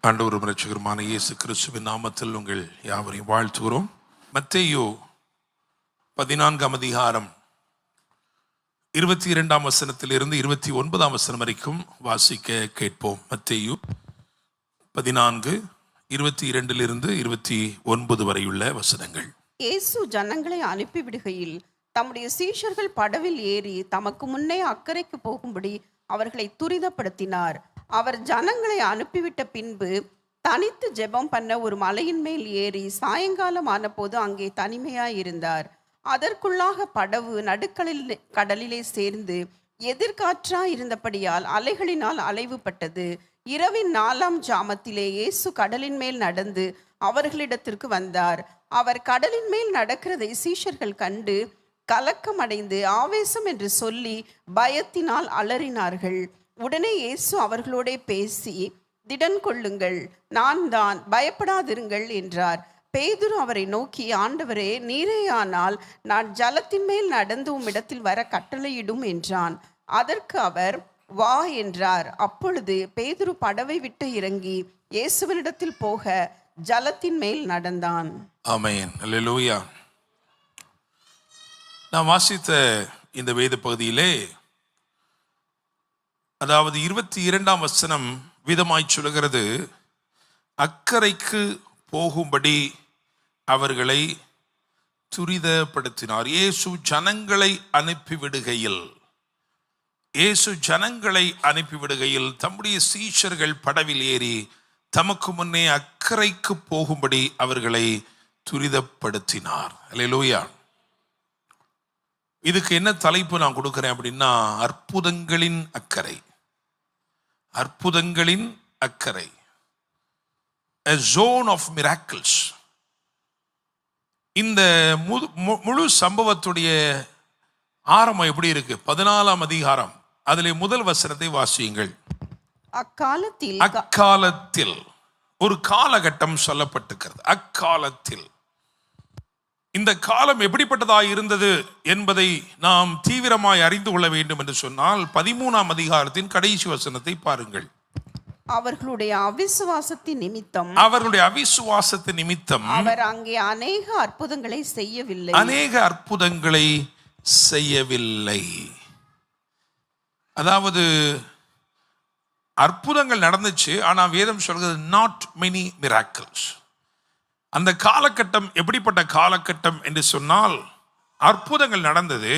ஆண்டவரும் இரட்சகருமான இயேசு கிறிஸ்துவின் நாமத்தில் உங்கள் யாவரையும் வாழ்த்துகிறோம். மத்தேயு 14ஆம் அதிகாரம் 22ஆம் வசனத்திலிருந்து 29ஆம் வசனம் வரைக்கும் வாசிக்க கேட்போம். மத்தேயு 14 22 29 வரையுள்ள வசனங்கள். இயேசு ஜனங்களை அனுப்பிவிடுகையில் தம்முடைய சீஷர்கள் படவில் ஏறி தமக்கு முன்னே அக்கறைக்கு போகும்படி அவர்களை துரிதப்படுத்தினார். அவர் ஜனங்களை அனுப்பிவிட்ட பின்பு தனித்து ஜெபம் பண்ண ஒரு மலையின் மேல் ஏறி சாயங்காலம் ஆனபோது அங்கே தனிமையாய் இருந்தார். அதற்குள்ளாக படவு கடலிலே சேர்ந்து எதிர்காற்றாய் இருந்தபடியால் அலைகளினால் அலைவுபட்டது. இரவின் 4ஆம் ஜாமத்திலே இயேசு கடலின் மேல் நடந்து அவர்களிடத்திற்கு வந்தார். அவர் கடலின் மேல் நடக்கிறதை சீஷர்கள் கண்டு கலக்கமடைந்து ஆவேசம் என்று சொல்லி பயத்தினால் அலறினார்கள். உடனே இயேசு அவர்களோடே பேசி, திடன் கொள்ளுங்கள், நான் தான், பயப்படாதிருங்கள் என்றார். பேதுரு அவரை நோக்கி, ஆண்டவரே, நீரேயானால் நான் ஜலத்தின் மேல் நடந்து உம்மிடத்தில் வர கட்டளையிடும் என்றான். அதற்கு அவர், வா என்றார். அப்பொழுது பேதுரு படவை விட்டு இறங்கி இயேசுவினிடத்தில் போக ஜலத்தின் மேல் நடந்தான். ஆமென். அல்லேலூயா. நான் வாசித்த இந்த வேத பகுதியிலே, அதாவது 22ஆம் வசனம் விதமாய் சொல்கிறது, அக்கறைக்கு போகும்படி அவர்களை துரிதப்படுத்தினார். இயேசு ஜனங்களை அனுப்பிவிடுகையில் தம்முடைய சீஷர்கள் படவில் ஏறி தமக்கு முன்னே அக்கறைக்கு போகும்படி அவர்களை துரிதப்படுத்தினார். அல்லேலூயா. இதுக்கு என்ன தலைப்பு நான் கொடுக்கிறேன் அப்படின்னா, அற்புதங்களின் அக்கறை. அற்புதங்களின் அக்கறை, a zone of miracles. இந்த முழு சம்பவத்துடைய ஆரம்பம் எப்படி இருக்கு? 14ஆம் அதிகாரம், அதிலே முதல் வசனத்தை வாசியுங்கள். அக்காலத்தில் ஒரு காலகட்டம் சொல்லப்பட்டிருக்கிறது. அக்காலத்தில் இந்த காலம் எப்படிப்பட்டதாக இருந்தது என்பதை நாம் தீவிரமாய் அறிந்து கொள்ள வேண்டும் என்று சொன்னால் 13ஆம் அதிகாரத்தின் கடைசி வசனத்தை பாருங்கள். அவர்களுடைய அவிசுவாசத்தின் நிமித்தம் அவர் அங்கே அநேக அற்புதங்களை செய்யவில்லை. அதாவது அற்புதங்கள் நடந்துச்சு, ஆனா வேதம் சொல்கிறது not many miracles. அந்த காலகட்டம் எப்படிப்பட்ட காலகட்டம் என்று சொன்னால், அற்புதங்கள் நடந்தது,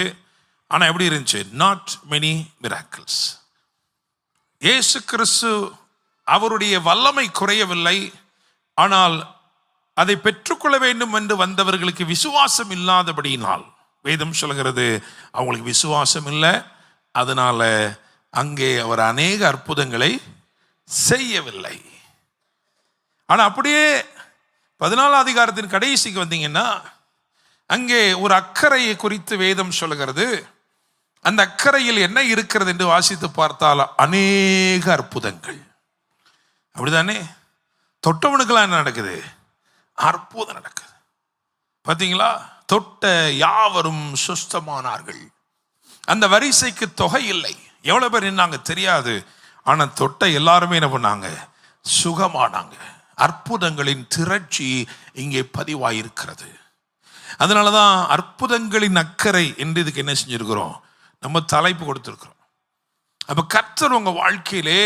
ஆனால் எப்படி இருந்துச்சு? Not many miracles. இயேசு கிறிஸ்து அவருடைய வல்லமை குறையவில்லை, ஆனால் அதை பெற்றுக்கொள்ள வேண்டும் என்று வந்தவர்களுக்கு விசுவாசம் இல்லாதபடியினால் வேதம் சொல்கிறது அவங்களுக்கு விசுவாசம் இல்லை. அதனால அங்கே அவர் அநேக அற்புதங்களை செய்யவில்லை. ஆனால் அப்படியே 14ஆம் அதிகாரத்தின் கடைசிக்கு வந்தீங்கன்னா, அங்கே ஒரு அக்கறையை குறித்து வேதம் சொல்கிறது. அந்த அக்கறையில் என்ன இருக்கிறது என்று வாசித்து பார்த்தால் அநேக அற்புதங்கள். அப்படிதானே? தொட்டவனுக்கெல்லாம் என்ன நடக்குது? அற்புதம் நடக்குது. பார்த்தீங்களா? தொட்ட யாவரும் சுஸ்தமானார்கள். அந்த வரிசைக்கு தொகை இல்லை. எவ்வளவு பேர் நின்னாங்க தெரியாது, ஆனால் தொட்ட எல்லாருமே என்ன பண்ணாங்க? சுகமானாங்க. அற்புதங்களின் திரட்சி இங்கே பதிவாயிருக்கிறது. அதனாலதான் அற்புதங்களின் அக்கறை என்று இதுக்கு என்ன செஞ்சிருக்கிறோம்? நம்ம தலைப்பு கொடுத்திருக்கிறோம். அப்ப கர்த்தர் உங்க வாழ்க்கையிலே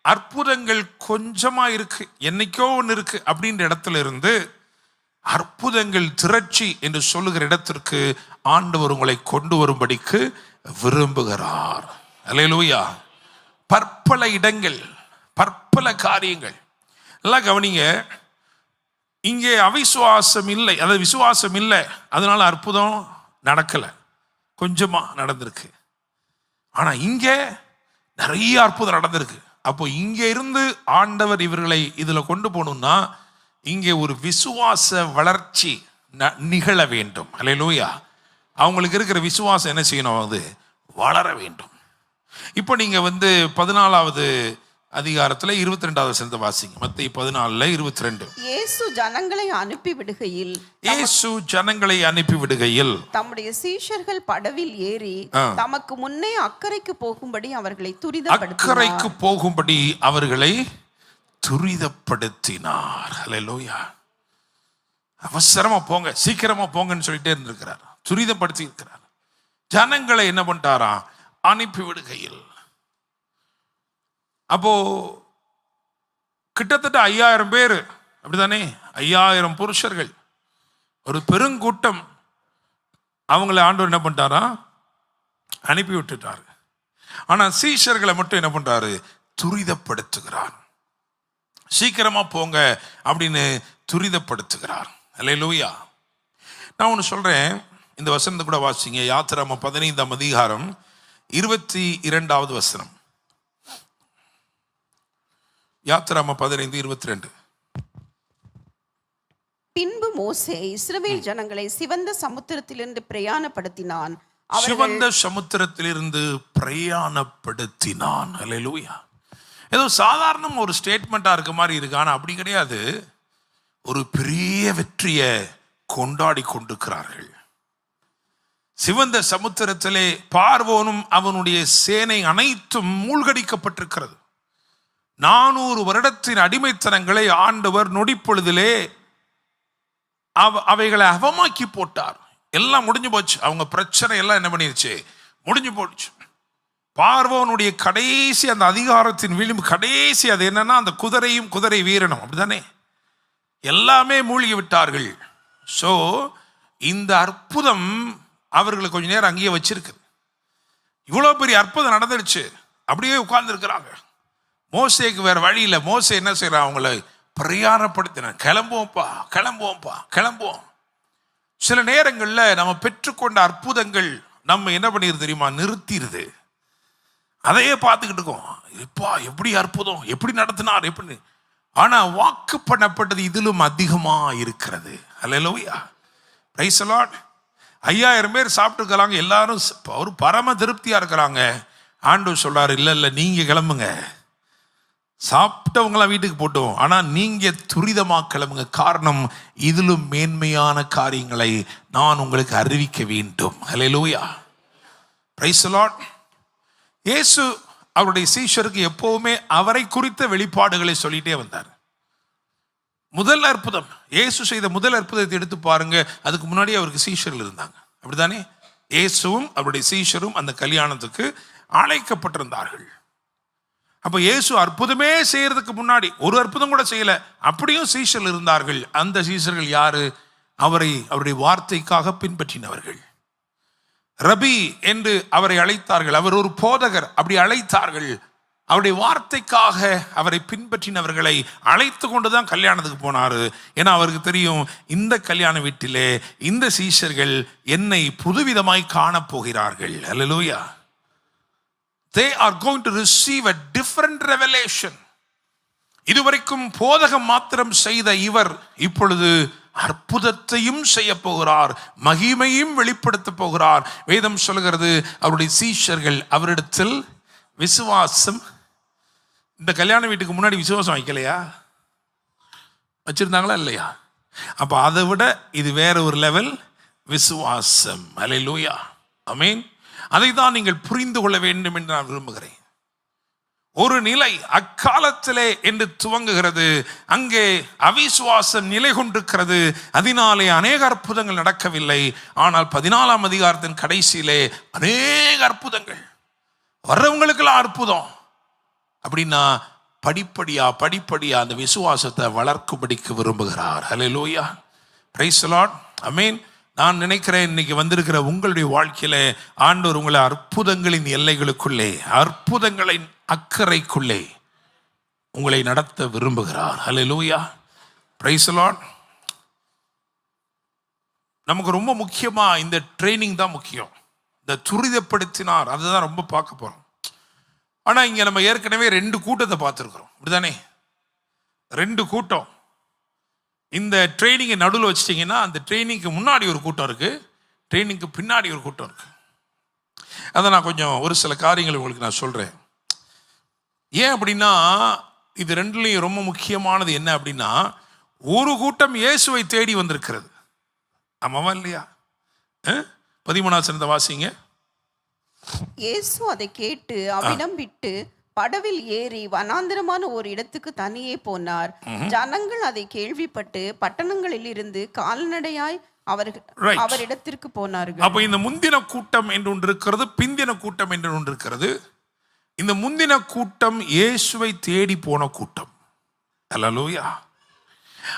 அற்புதங்கள் கொஞ்சமா இருக்கு, என்னைக்கோ ஒன்று இருக்கு அப்படின்ற இடத்துல இருந்து அற்புதங்கள் திரட்சி என்று சொல்லுகிற இடத்திற்கு ஆண்டவர் உங்களை கொண்டு வரும்படிக்கு விரும்புகிறார். அல்லேலூயா. பற்பல இடங்கள், பற்பல காரியங்கள் எல்லாம் கவனிங்க. இங்கே அவிசுவாசம் இல்லை, அதாவது விசுவாசம் இல்லை, அதனால அற்புதம் நடக்கல, கொஞ்சமா நடந்திருக்கு. ஆனா இங்கே நிறைய அற்புதம் நடந்திருக்கு. அப்போ இங்கே இருந்து ஆண்டவர் இவர்களை இதுல கொண்டு போகணும்னா இங்கே ஒரு விசுவாச வளர்ச்சி நிகழ வேண்டும். அல்லேலூயா. அவங்களுக்கு இருக்கிற விசுவாசம் என்ன செய்யணும்? அது வளர வேண்டும். இப்போ நீங்க 14ஆவது அதிகாரத்துல 22வது வசனத்தை வாசிங்க. மத்தேயு 14:22. இயேசு ஜனங்களை அனுப்பிவிடுகையில் தம்முடைய சீஷர்கள் படவில் ஏறி தமக்கு முன்னே அக்கறைக்கு போகும்படி அவர்களை துரிதப்படுத்தினார். ஹல்லேலூயா. அவசரமா போங்க, சீக்கிரமா போங்கன்னு சொல்லிட்டே இருந்திருக்கிறார், துரிதப்படுத்தி இருக்கிறார். ஜனங்களை என்ன பண்ணிட்டாரா, அனுப்பி விடுகையில். அப்போ கிட்டத்தட்ட 5000 பேர், அப்படித்தானே, 5000 புருஷர்கள், ஒரு பெருங்கூட்டம். அவங்களை ஆண்டவர் என்ன பண்ணிட்டாரா, அனுப்பி விட்டுட்டாரு. ஆனா சீஷர்களை மட்டும் என்ன பண்றாரு, துரிதப்படுத்துகிறார். சீக்கிரமா போங்க அப்படின்னு துரிதப்படுத்துகிறார். அல்லேலூயா. நான் ஒன்று சொல்றேன், இந்த வசனத்தை கூட வாசிங்க. யாத்திராகமம் 15ஆம் அதிகாரம் 22வது வசனம். யாத்திராகமம் 15:22. பின்பு மோசே இஸ்ரவேல் ஜனங்களை சிவந்த சமுத்திரத்திலிருந்து பிரயாணப்படுத்தினான். சிவந்த சமுத்திரத்திலிருந்து பிரயாணப்படுத்தினான். அல்லேலூயா. ஏதோ சாதாரண ஒரு ஸ்டேட்மெண்டா இருக்க மாதிரி இருக்கு, ஆனா அப்படி கிடையாது. ஒரு பெரிய வெற்றியை கொண்டாடி கொண்டிருக்கிறார்கள். சிவந்த சமுத்திரத்திலே பார்வோனும் அவனுடைய சேனை அனைத்தும் மூழ்கடிக்கப்பட்டிருக்கிறது. 400 வருடத்தின் அடிமைத்தனங்களை ஆண்டவர் நொடிப்பொழுதிலே அவைகளை அவமாக்கி போட்டார். எல்லாம் முடிஞ்சு போச்சு. அவங்க பிரச்சனை எல்லாம் என்ன பண்ணிருச்சு, முடிஞ்சு போச்சு. பார்வோனுடைய கடைசி அந்த அதிகாரத்தின் விளிம்பு, கடைசி அது என்னன்னா அந்த குதிரையும் குதிரை வீரனும், அப்படித்தானே, எல்லாமே மூழ்கி விட்டார்கள். ஸோ இந்த அற்புதம் அவர்களை கொஞ்ச நேரம் அங்கேயே வச்சிருக்கு. இவ்வளோ பெரிய அற்புதம் நடந்துருச்சு, அப்படியே உட்கார்ந்து இருக்கிறாங்க. மோசேக்கு வேற வழி இல்லை. மோசே என்ன செய்யறான், அவங்களை பிரயாணப்படுத்தின, கிளம்புவோம்ப்பா கிளம்புவோம்ப்பா கிளம்புவோம். சில நேரங்களில் நம்ம பெற்றுக்கொண்ட அற்புதங்கள் நம்ம என்ன பண்ணிடுது தெரியுமா, நிறுத்திடுது. அதையே பார்த்துக்கிட்டு இருக்கோம், எப்பா எப்படி அற்புதம், எப்படி நடத்தினார், எப்படி. ஆனா வாக்கு பண்ணப்பட்டது இதிலும் அதிகமா இருக்கிறது. அல்லேலூயா. Praise the Lord. 5000 பேர் சாப்பிட்டுருக்கிறாங்க, எல்லாரும் ஒரு பரம திருப்தியா இருக்கிறாங்க. ஆண்டவர் சொல்றாரு, இல்ல இல்ல நீங்க கிளம்புங்க, சாப்பிட்டவங்களாம் வீட்டுக்கு போட்டோம், ஆனா நீங்க துரிதமா கிளம்புங்க. காரணம், இதிலும் மேன்மையான காரியங்களை நான் உங்களுக்கு அறிவிக்க வேண்டும். அல்லேலூயா. Praise the Lord. இயேசு அவருடைய சீஷருக்கு எப்பவுமே அவரை குறித்த வெளிப்பாடுகளை சொல்லிட்டே வந்தார். முதல் அற்புதம், இயேசு செய்த முதல் அற்புதத்தை எடுத்து பாருங்க. அதுக்கு முன்னாடி அவருக்கு சீஷர்கள் இருந்தாங்க, அப்படித்தானே. இயேசுவும் அவருடைய சீஷரும் அந்த கல்யாணத்துக்கு அழைக்கப்பட்டிருந்தார்கள். அப்ப இயேசு அற்புதமே செய்யறதுக்கு முன்னாடி ஒரு அற்புதம் கூட செய்யல, அப்படியும் சீஷர்கள் இருந்தார்கள். அந்த சீஷர்கள் யாரு, அவருடைய வார்த்தைக்காக பின்பற்றினவர்கள். ரபி என்று அவரை அழைத்தார்கள், அவர் ஒரு போதகர், அப்படி அழைத்தார்கள். அவருடைய வார்த்தைக்காக அவரை பின்பற்றினவர்களை அழைத்து கொண்டுதான் கல்யாணத்துக்கு போனாரு. ஏன்னா அவருக்கு தெரியும், இந்த கல்யாண வீட்டிலே இந்த சீஷர்கள் என்னை புதுவிதமாய் காணப்போகிறார்கள். அல்லேலூயா. They are going to receive a different revelation. இதுவரைக்கும் போதகம் மாத்திரம் செய்த இவர் இப்பொழுது அற்புதத்தையும் செய்ய போகிறார், மகிமையும் வெளிப்படுத்த போகிறார். வேதம் சொல்கிறது, அவருடைய சீஷர்கள் அவரிடத்தில் விசுவாசம். இந்த கல்யாண வீட்டுக்கு முன்னாடி விசுவாசம் வைக்கலையா, வச்சிருந்தாங்களா இல்லையா? அப்ப அதை விட இது வேற ஒரு லெவல் விசுவாசம். அல்லேலூயா. ஆமென். அதை தான் நீங்கள் புரிந்து கொள்ள வேண்டும் என்று நான் விரும்புகிறேன். ஒரு நிலை அக்காலத்திலே என்று துவங்குகிறது, அங்கே அவிசுவாசம் நிலை கொண்டிருக்கிறது. அதனாலே அநேக அற்புதங்கள் நடக்கவில்லை. ஆனால் 14ஆம் அதிகாரத்தின் கடைசியிலே அநேக அற்புதங்கள், வர்றவங்களுக்கெல்லாம் அற்புதம். அப்படின்னா படிப்படியா அந்த விசுவாசத்தை வளர்க்கும்படிக்கு விரும்புகிறார். Hallelujah. Praise the Lord. Amen. நான் நினைக்கிறேன், இன்னைக்கு வந்திருக்கிற உங்களுடைய வாழ்க்கையில ஆண்டவர் உங்களை அற்புதங்களின் எல்லைகளுக்குள்ளே, அற்புதங்களின் அக்கறைக்குள்ளே உங்களை நடத்த விரும்புகிறார். அல்லேலூயா. Praise the Lord. நமக்கு ரொம்ப முக்கியமா இந்த ட்ரைனிங் தான் முக்கியம். இந்த துரிதப்படுத்தினார், அதுதான் ரொம்ப பார்க்க போறோம். ஆனா இங்க நம்ம ஏற்கனவே 2 கூட்டத்தை பார்த்துருக்கிறோம், அப்படிதானே. 2 கூட்டம். இந்த ட்ரைனிங்கை நடுவில் வச்சிட்டிங்கன்னா, அந்த ட்ரைனிங்க்கு முன்னாடி ஒரு கூட்டம் இருக்கு, ட்ரைனிங்க்கு பின்னாடி ஒரு கூட்டம் இருக்கு. அதை நான் கொஞ்சம் ஒரு சில காரியங்கள் உங்களுக்கு நான் சொல்றேன். ஏன் அப்படின்னா, இது 2லையும் ரொம்ப முக்கியமானது என்ன அப்படின்னா, ஒரு கூட்டம் இயேசுவை தேடி வந்திருக்கிறது. ஆமாவா இல்லையா? 13ஆம் வசனத்தை வாசிங்க. இயேசு அதை கேட்டு அவ்விடம் விட்டு படவில் ஏறி வனாந்திரமான ஒரு இடத்துக்கு தனியே போனார். ஜனங்கள் அதை கேள்விப்பட்டு பட்டணங்களில் இருந்து கால்நடையாய் Right. அவரிடத்திற்கு போனார்கள். அப்ப இந்த முந்தின கூட்டம் என்று ஒன்று இருக்கிறது, பிந்தின கூட்டம் என்று ஒன்று இருக்கிறது. இந்த முந்தின கூட்டம் இயேசுவை தேடி போன கூட்டம். அல்லேலூயா.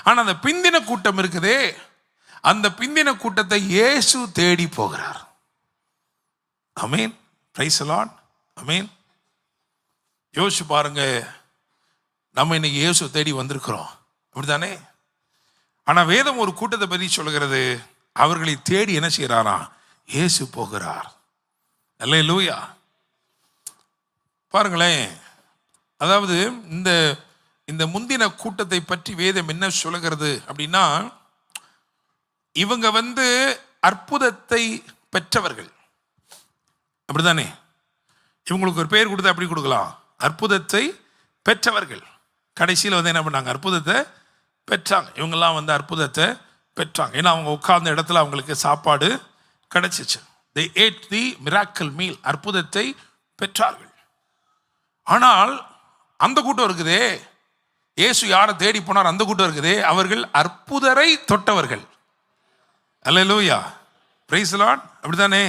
ஆனா அந்த பிந்தின கூட்டம் இருக்குதே, அந்த பிந்தின கூட்டத்தை இயேசு தேடி போகிறார். Amen. Praise the Lord. Amen. யோசிச்சு பாருங்க, நம்ம இன்னைக்கு இயேசு தேடி வந்திருக்கிறோம், அப்படித்தானே? ஆனா வேதம் ஒரு கூட்டத்தை பற்றி சொல்கிறது, அவர்களை தேடி என்ன செய்யறாரா? இயேசு போகிறார். அல்லேலூயா. பாருங்களேன், அதாவது இந்த இந்த முந்தின கூட்டத்தை பற்றி வேதம் என்ன சொல்லுகிறது அப்படின்னா, இவங்க அற்புதத்தை பெற்றவர்கள், அப்படித்தானே? இவங்களுக்கு ஒரு பேர் கொடுத்தா அப்படி கொடுக்கலாம், அற்புதத்தை பெற்றவர்கள். கடைசியில் என்ன பண்ணாங்க? அற்புதத்தை பெற்றாங்க. இவங்கெல்லாம் அற்புதத்தை பெற்றாங்க. ஏன்னா அவங்க உட்கார்ந்த இடத்துல அவங்களுக்கு சாப்பாடு கிடைச்சிச்சு. they ate the miracle meal. அற்புதத்தை பெற்றார்கள். ஆனால் அந்த கூட்டம் இருக்குதே, இயேசு யாரை தேடி போனார், அந்த கூட்டம் இருக்குதே, அவர்கள் அற்புதரை தொட்டவர்கள். அல்லேலூயா. Praise the Lord. அப்படித்தானே?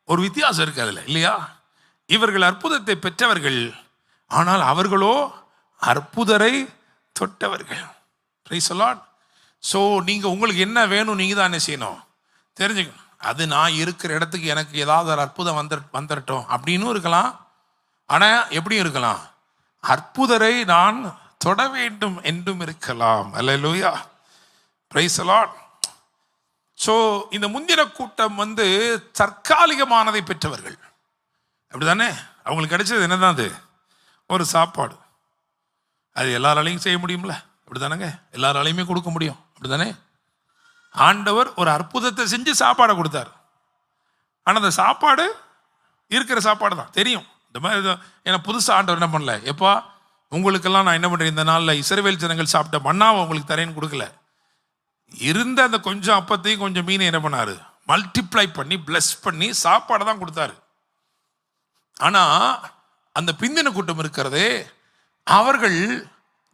ஒரு வித்தியாசம் இருக்கு அதுல, இல்லையா? இவர்கள் அற்புதத்தை பெற்றவர்கள், ஆனால் அவர்களோ அற்புதரை தொட்டவர்கள். Praise the Lord. ஸோ நீங்கள் உங்களுக்கு என்ன வேணும், நீங்கள் தான் என்ன செய்யணும், தெரிஞ்சுக்கணும். அது நான் இருக்கிற இடத்துக்கு எனக்கு ஏதாவது ஒரு அற்புதம் வந்துடட்டும் அப்படின்னு இருக்கலாம். ஆனால் எப்படியும் இருக்கலாம், அற்புதரை நான் தொட வேண்டும் என்றும் இருக்கலாம். Hallelujah. Praise the Lord. So இந்த முந்தின கூட்டம் தற்காலிகமானதை பெற்றவர்கள், அப்படிதானே? அவங்களுக்கு கிடைச்சது என்னதான்? அது ஒரு சாப்பாடு. அது எல்லாராலையும் செய்ய முடியும்ல, அப்படிதானங்க? எல்லாராலையுமே கொடுக்க முடியும், அப்படிதானே? ஆண்டவர் ஒரு அற்புதத்தை செஞ்சு சாப்பாடை கொடுத்தார். ஆனால் அந்த சாப்பாடு இருக்கிற சாப்பாடு தான், தெரியும். இந்த மாதிரி ஏன்னா புதுசாக ஆண்டவர் என்ன பண்ணல, எப்பா உங்களுக்கெல்லாம் நான் என்ன பண்ணுறேன், இந்த நாளில் இஸ்ரவேல் ஜனங்கள் சாப்பிட்ட மன்னாவை உங்களுக்கு தரேன்னு கொடுக்கல. இருந்த அந்த கொஞ்சம் அப்பத்தையும் கொஞ்சம் மீனை என்ன பண்ணாரு, மல்டிப்ளை பண்ணி பிளஸ் பண்ணி சாப்பாடை தான் கொடுத்தாரு. ஆனால் அந்த பிந்தின கூட்டம் இருக்கிறதே, அவர்கள்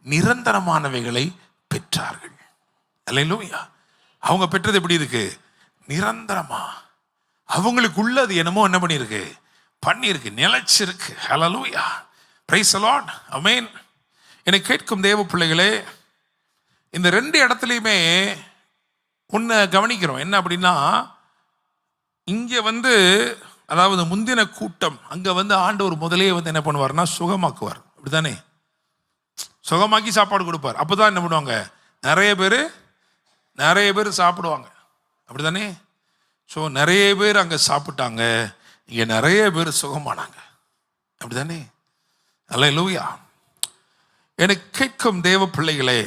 நிரந்தரமானவைகளை பெற்றார்கள். அல்லேலூயா. அவங்க பெற்றது எப்படி இருக்கு? நிரந்தரமா. அவங்களுக்கு உள்ளது என்னமோ என்ன பண்ணியிருக்கு, பண்ணியிருக்கு, நிலைச்சிருக்கு. அல்லேலூயா. Praise the Lord. ஆமென். என்னை கேட்கும் தேவ பிள்ளைகளே, இந்த ரெண்டு இடத்துலையுமே ஒன்று கவனிக்கிறோம். என்ன அப்படின்னா, இங்கே அதாவது முந்தின கூட்டம் அங்கே ஆண்டவர் முதலே என்ன பண்ணுவார்னா சுகமாக்குவார், அப்படித்தானே? சுகமாக்கி சாப்பாடு கொடுப்பார். அப்போ தான் என்ன பண்ணுவாங்க, நிறைய பேர் சாப்பிடுவாங்க, அப்படித்தானே? ஸோ நிறைய பேர் அங்கே சாப்பிட்டாங்க, இங்கே நிறைய பேர் சுகமானாங்க, அப்படித்தானே? அல்லேலூயா. எனக்கு கேட்கும் தேவ பிள்ளைகளே,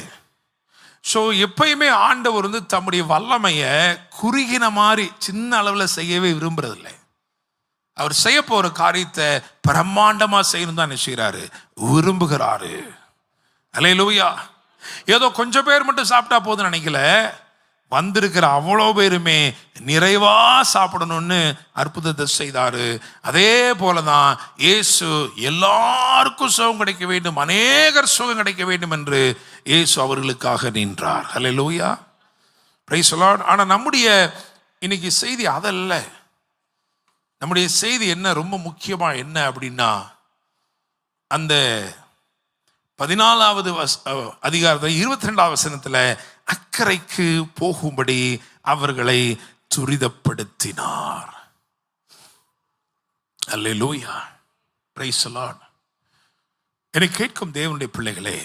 ஸோ எப்பயுமே ஆண்டவர் தம்முடைய வல்லமையை குறுகின மாதிரி சின்ன அளவில் செய்யவே விரும்புறதில்லை. அவர் செய்ய போகிற காரியத்தை பிரம்மாண்டமாக செய்யணும் தான் செய்கிறாரு, விரும்புகிறாரு. அல்லேலூயா. ஏதோ கொஞ்சம் பேர் மட்டும் சாப்பிட்டா போதும் நினைக்கல, வந்திருக்கிற அவ்வளோ பேருமே நிறைவா சாப்பிடணும்னு அற்புதத்தை செய்தாரு. அதே போலதான் இயேசு எல்லாருக்கும் சுகம் கிடைக்க வேண்டும், அநேகர் சுகம் கிடைக்க வேண்டும் என்று இயேசு அவர்களுக்காக நின்றார். அல்லேலூயா. Praise the Lord. ஆனால் நம்முடைய இன்னைக்கு செய்தி அதல்ல. நம்முடைய செய்தி என்ன, ரொம்ப முக்கியமா என்ன அப்படின்னா, அந்த 14வது அதிகாரத்தில் 22வது வசனத்தில் அக்கறைக்கு போகும்படி அவர்களை துரிதப்படுத்தினார். அல்லேலூயா. Praise the Lord. என்னை கேட்கும் தேவனுடைய பிள்ளைகளே,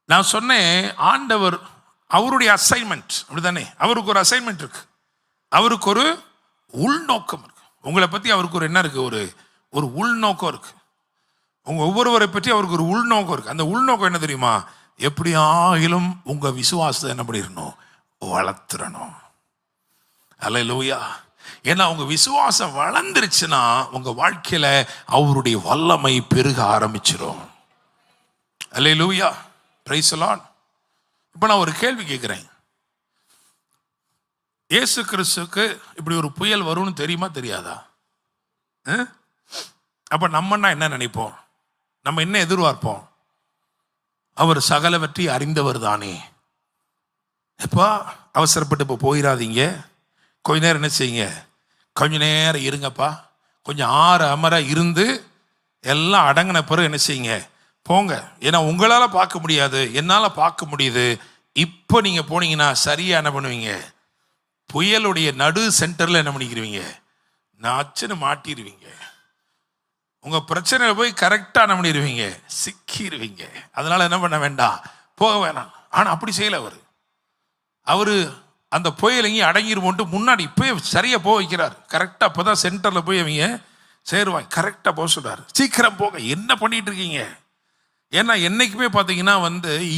நான் சொன்னேன், ஆண்டவர் அவருடைய அசைன்மெண்ட், அப்படித்தானே? அவருக்கு ஒரு அசைன்மெண்ட் இருக்கு, அவருக்கு ஒரு உள்நோக்கம் இருக்கு. உங்களை பற்றி அவருக்கு ஒரு என்ன இருக்கு, ஒரு உள்நோக்கம் இருக்கு. உங்க ஒவ்வொருவரை பற்றி அவருக்கு ஒரு உள்நோக்கம் இருக்கு. அந்த உள்நோக்கம் என்ன தெரியுமா? எப்படியாகிலும் உங்க விசுவாசத்தை என்ன பண்ணிடணும், வளர்த்துறணும். அல்லேலூயா. ஏன்னா உங்க விசுவாசம் வளர்ந்துருச்சுன்னா உங்க வாழ்க்கையில அவருடைய வல்லமை பெருக ஆரம்பிச்சிடும். அல்லேலூயா. Praise the Lord. இப்போ நான் ஒரு கேள்வி கேட்கிறேன். இயேசு கிறிஸ்துக்கு இப்படி ஒரு புயல் வரும்னு தெரியுமா தெரியாதா? அப்ப நம்மன்னா என்ன நினைப்போம்? நம்ம என்ன எதிர்பார்ப்போம்? அவர் சகலவற்றை அறிந்தவர் தானே. எப்பா அவசரப்பட்டு இப்போ போயிடாதீங்க, கொஞ்ச நேரம் என்ன செய்யுங்க, கொஞ்ச நேரம் இருங்கப்பா, கொஞ்சம் அமர இருந்து எல்லாம் அடங்கின பிறகு என்ன செய்யுங்க, போங்க. ஏன்னா உங்களால் பார்க்க முடியாது, என்னால் பார்க்க முடியுது. இப்போ நீங்கள் போனீங்கன்னா சரியாக என்ன பண்ணுவீங்க, புயலுடைய நடு சென்டரில் என்ன பண்ணிக்கிறீங்க, நாச்சுன்னு மாட்டிடுவீங்க. உங்கள் பிரச்சனையில போய் கரெக்டாக என்ன பண்ணிடுவீங்க, சிக்கிடுவீங்க. அதனால் என்ன பண்ண வேண்டாம், போக வேணாம். ஆனால் அப்படி செய்யலை அவர் அந்த புயல் எங்கேயும் அடங்கிருமோன்ட்டு முன்னாடி போய் சரியாக போக வைக்கிறார். கரெக்டாக அப்போ தான் சென்டரில் போய் அவங்க சேருவாங்க. கரெக்டாக போக சொல்கிறார், சீக்கிரம் போக, என்ன பண்ணிட்டு இருக்கீங்க. ஏன்னா என்னைக்குமே பார்த்தீங்கன்னா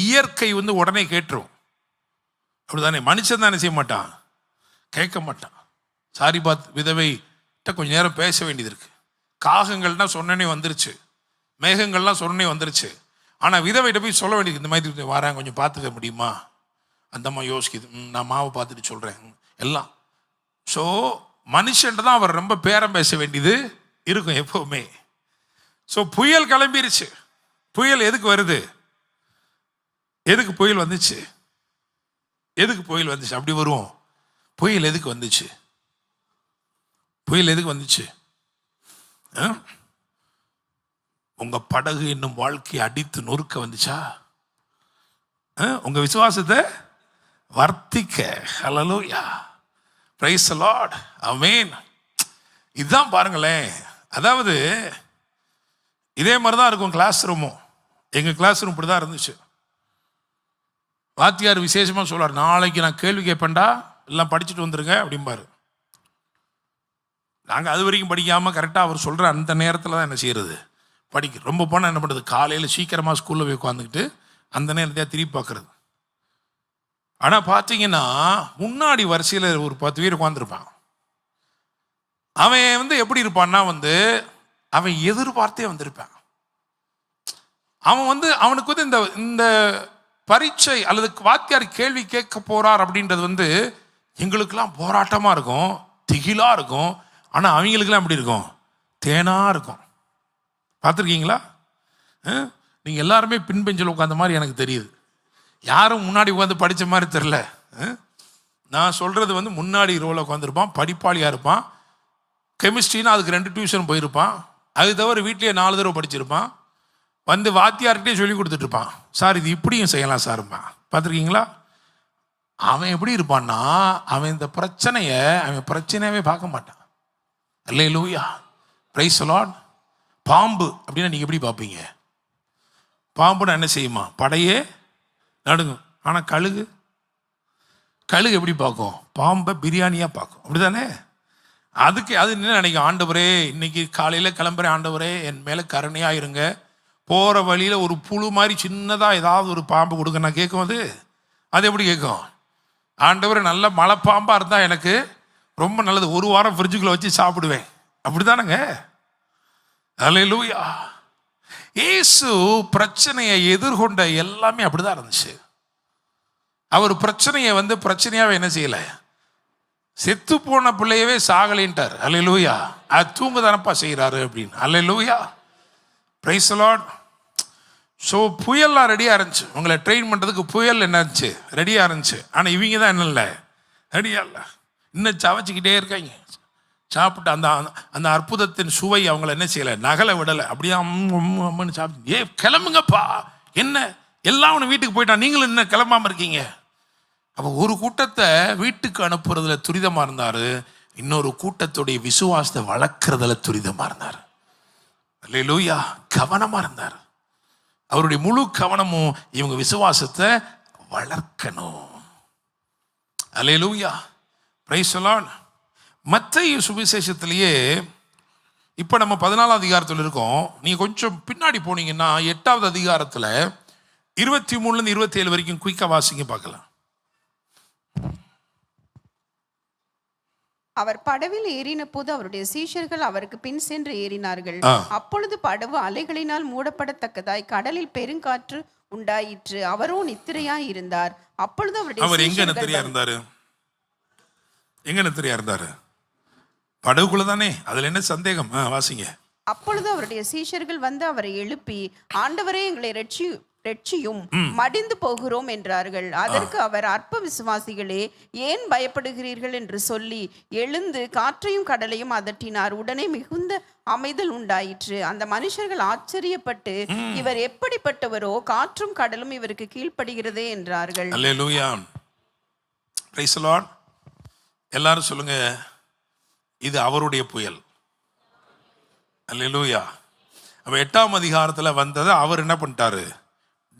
இயற்கை உடனே கேட்டுரும். அப்படிதானே? மனுஷன் தான் என்ன செய்ய மாட்டான், கேட்க மாட்டான். சாரி பாத் விதவைகிட்ட கொஞ்சம் நேரம் பேச வேண்டியது இருக்கு. காகங்கள்னா சொன்னனே வந்துருச்சு, மேகங்கள்லாம் சொன்னே வந்துருச்சு. ஆனால் விதவைகிட்ட போய் சொல்ல வேண்டியது, இந்த மாதிரி வரேன் கொஞ்சம் பார்த்துக்க முடியுமா, அந்தம்மா யோசிக்குது, நான் மாவை பார்த்துட்டு சொல்கிறேன் எல்லாம். ஸோ மனுஷன்ட்டு தான் அவர் ரொம்ப பேரம் பேச வேண்டியது இருக்கும் எப்போவுமே. ஸோ புயல் கிளம்பிருச்சு. புயல் எதுக்கு வருது, எதுக்கு புயல் வந்துச்சு, எதுக்கு புயல் வந்துச்சு, அப்படி வருவோம். புயல் எதுக்கு வந்துச்சு, புயல் எதுக்கு வந்துச்சு? உங்க படகு என்னும் வாழ்க்கையை அடித்து நொறுக்க வந்துச்சா? உங்க விசுவாசத்தை வர்த்திக்க. ஹல்லேலூயா, பிரைஸ் தி லார்ட், ஆமென். இதுதான் பாருங்களேன். அதாவது இதே மாதிரி தான் இருக்கும் கிளாஸ் ரூமும். எங்கள் கிளாஸ் ரூம் இப்படி தான் இருந்துச்சு. வாத்தியார் விசேஷமாக சொல்வார், நாளைக்கு நான் கேள்வி கேட்பேன்டா, எல்லாம் படிச்சுட்டு வந்துருங்க அப்படிம்பாரு. நாங்கள் அது வரைக்கும் படிக்காமல் கரெக்டாக அவர் சொல்கிற அந்த நேரத்தில் தான் என்ன செய்கிறது, படிக்க. ரொம்ப போனால் என்ன பண்ணுறது, காலையில் சீக்கிரமாக ஸ்கூலில் போய் உட்காந்துக்கிட்டு அந்த நேரத்தையாக திருப்பி பார்க்குறது. ஆனால் பார்த்தீங்கன்னா முன்னாடி வரிசையில் ஒரு 10 பேர் உட்காந்துருப்பான். அவன் எப்படி இருப்பான்னா அவன் எதிர்பார்த்தே வந்திருப்பான். அவன் அவனுக்கு இந்த இந்த பரீட்சை அல்லது வாத்தியார் கேள்வி கேட்க போறார் அப்படின்றது எங்களுக்கெல்லாம் போராட்டமாக இருக்கும், திகிலாக இருக்கும். ஆனால் அவங்களுக்கெல்லாம் எப்படி இருக்கும், தேனாக இருக்கும். பார்த்துருக்கீங்களா? நீங்கள் எல்லாருமே பின்பெஞ்சில் உட்காந்த மாதிரி எனக்கு தெரியுது. யாரும் முன்னாடி உட்காந்து படித்த மாதிரி தெரில. நான் சொல்கிறது முன்னாடி ரோவில் உட்காந்துருப்பான், படிப்பாளியாக இருப்பான். கெமிஸ்ட்ரினா அதுக்கு 2 டியூஷன் போயிருப்பான். அது தவிர வீட்லேயே 4 தடவை படிச்சிருப்பான். வாத்தியார்கிட்டே சொல்லி கொடுத்துட்ருப்பான், சார் இது இப்படியும் செய்யலாம் சார்மா. பார்த்துருக்கீங்களா? அவன் எப்படி இருப்பான்னா, அவன் இந்த பிரச்சனையை அவன் பிரச்சனையாகவே பார்க்க மாட்டான். அல்லேலூயா, பிரைஸ் தி லார்ட். பாம்பு அப்படின்னா நீங்கள் எப்படி பார்ப்பீங்க? பாம்புனா என்ன செய்யுமா, படையே நடுங்கும். ஆனால் கழுகு எப்படி பார்க்கும், பாம்பை பிரியாணியாக பார்க்கும். அப்படி தானே? அதுக்கு அது என்ன நினைக்கும், ஆண்டவரே இன்னைக்கு காலையில் கிளம்புறேன், ஆண்டவரே என் மேலே கருணையாக இருங்க, போகிற வழியில் ஒரு புழு மாதிரி சின்னதாக ஏதாவது ஒரு பாம்பு கொடுக்க நான் கேட்கும். அது எப்படி கேட்கும், ஆண்டவரே நல்ல மலைப்பாம்பாக இருந்தால் எனக்கு ரொம்ப நல்லது, 1 வாரம் ஃப்ரிட்ஜுக்குள்ளே வச்சு சாப்பிடுவேன். அப்படி தானேங்க? அல்லேலூயா. இயேசு பிரச்சனையை எதிர்கொண்ட எல்லாமே அப்படிதான் இருந்துச்சு. அவர் பிரச்சனையை பிரச்சனையாவே என்ன செய்யலை, செத்து போன பிள்ளையவே சாகலைன்ட்டார். அல்லேலூயா. அது தூங்க தானப்பா செய்கிறாரு அப்படின்னு. அல்லேலூயா, பிரைஸ் தி லார்ட். ஸோ புயல்லாம் ரெடியாக இருந்துச்சு, உங்களை ட்ரெயின் பண்ணுறதுக்கு புயல் என்ன இருந்துச்சு, ரெடியாக இருந்துச்சு. ஆனால் இவங்க தான் என்ன இல்லை, ரெடியாக இல்லை, இன்னும் சவச்சிக்கிட்டே இருக்காங்க. சாப்பிட்டு அந்த அந்த அற்புதத்தின் சுவை அவங்கள என்ன செய்யலை, நகலை விடலை. அப்படியே அம்மன்னு சாப்பிட்டு கிளம்புங்கப்பா, என்ன எல்லாம் ஒன்று வீட்டுக்கு போயிட்டான், நீங்களும் இன்னும் கிளம்பாமல் இருக்கீங்க. அப்போ ஒரு கூட்டத்தை வீட்டுக்கு அனுப்புறதுல துரிதமாக இருந்தார், இன்னொரு கூட்டத்துடைய விசுவாசத்தை வளர்க்குறதுல துரிதமாக இருந்தார். அல்லேலூயா, கவனமாக இருந்தார். அவருடைய முழு கவனமும் இவங்க விசுவாசத்தை வளர்க்கணும். அல்லேலூயா, பிரைஸ் தி லார்ட். மத்தேயு சுவிசேஷத்திலேயே இப்போ நம்ம 14ஆம் அதிகாரத்தில் இருக்கோம். நீங்கள் கொஞ்சம் பின்னாடி போனீங்கன்னா 8வது அதிகாரத்தில் 23லேருந்து 27 வரைக்கும் குயிக்காக வாசிங்க பார்க்கலாம். அவர் படவில் ஏறின போது அவருடைய சீஷர்கள் அவருக்கு பின் சென்று ஏறினார்கள். அப்பொழுது படவு அலைகளினால் மூடப்படத்தக்கதாய் கடலில் பெருங்காற்று உண்டாயிற்று. அவரோ நித்திரையாய் இருந்தார். அப்பொழுது அவர் எங்க நித்திரையா இருந்தாரு, எங்க நித்திரையா இருந்தாரு, படகுக்குள்ள தானே, அதுல என்ன சந்தேகம்? வாசிங்க. அப்பொழுது அவருடைய சீஷர்கள் வந்து அவரை எழுப்பி, ஆண்டவரே, எங்களை ரட்சியும், மடிந்து போகிறோம் என்றார்கள். அதற்கு அவர், அற்ப விசுவாசிகளே, ஏன் பயப்படுகிறீர்கள் என்று சொல்லி எழுந்து காற்றையும் கடலையும் அதட்டினார். உடனே மிகுந்த அமைதல் உண்டாயிற்று. அந்த மனுஷர்கள் ஆச்சரியப்பட்டு, இவர் எப்படிப்பட்டவரோ, காற்றும் கடலும் இவருக்கு கீழ்ப்படுகிறதே என்றார்கள். அல்லேலூயா. Praise the Lord. எல்லாரும் சொல்லுங்க, இது அவருடைய புயல். அல்லேலூயா. அப்ப 8ஆம் அதிகாரத்துல வந்ததை அவர் என்ன பண்ணிட்டாரு?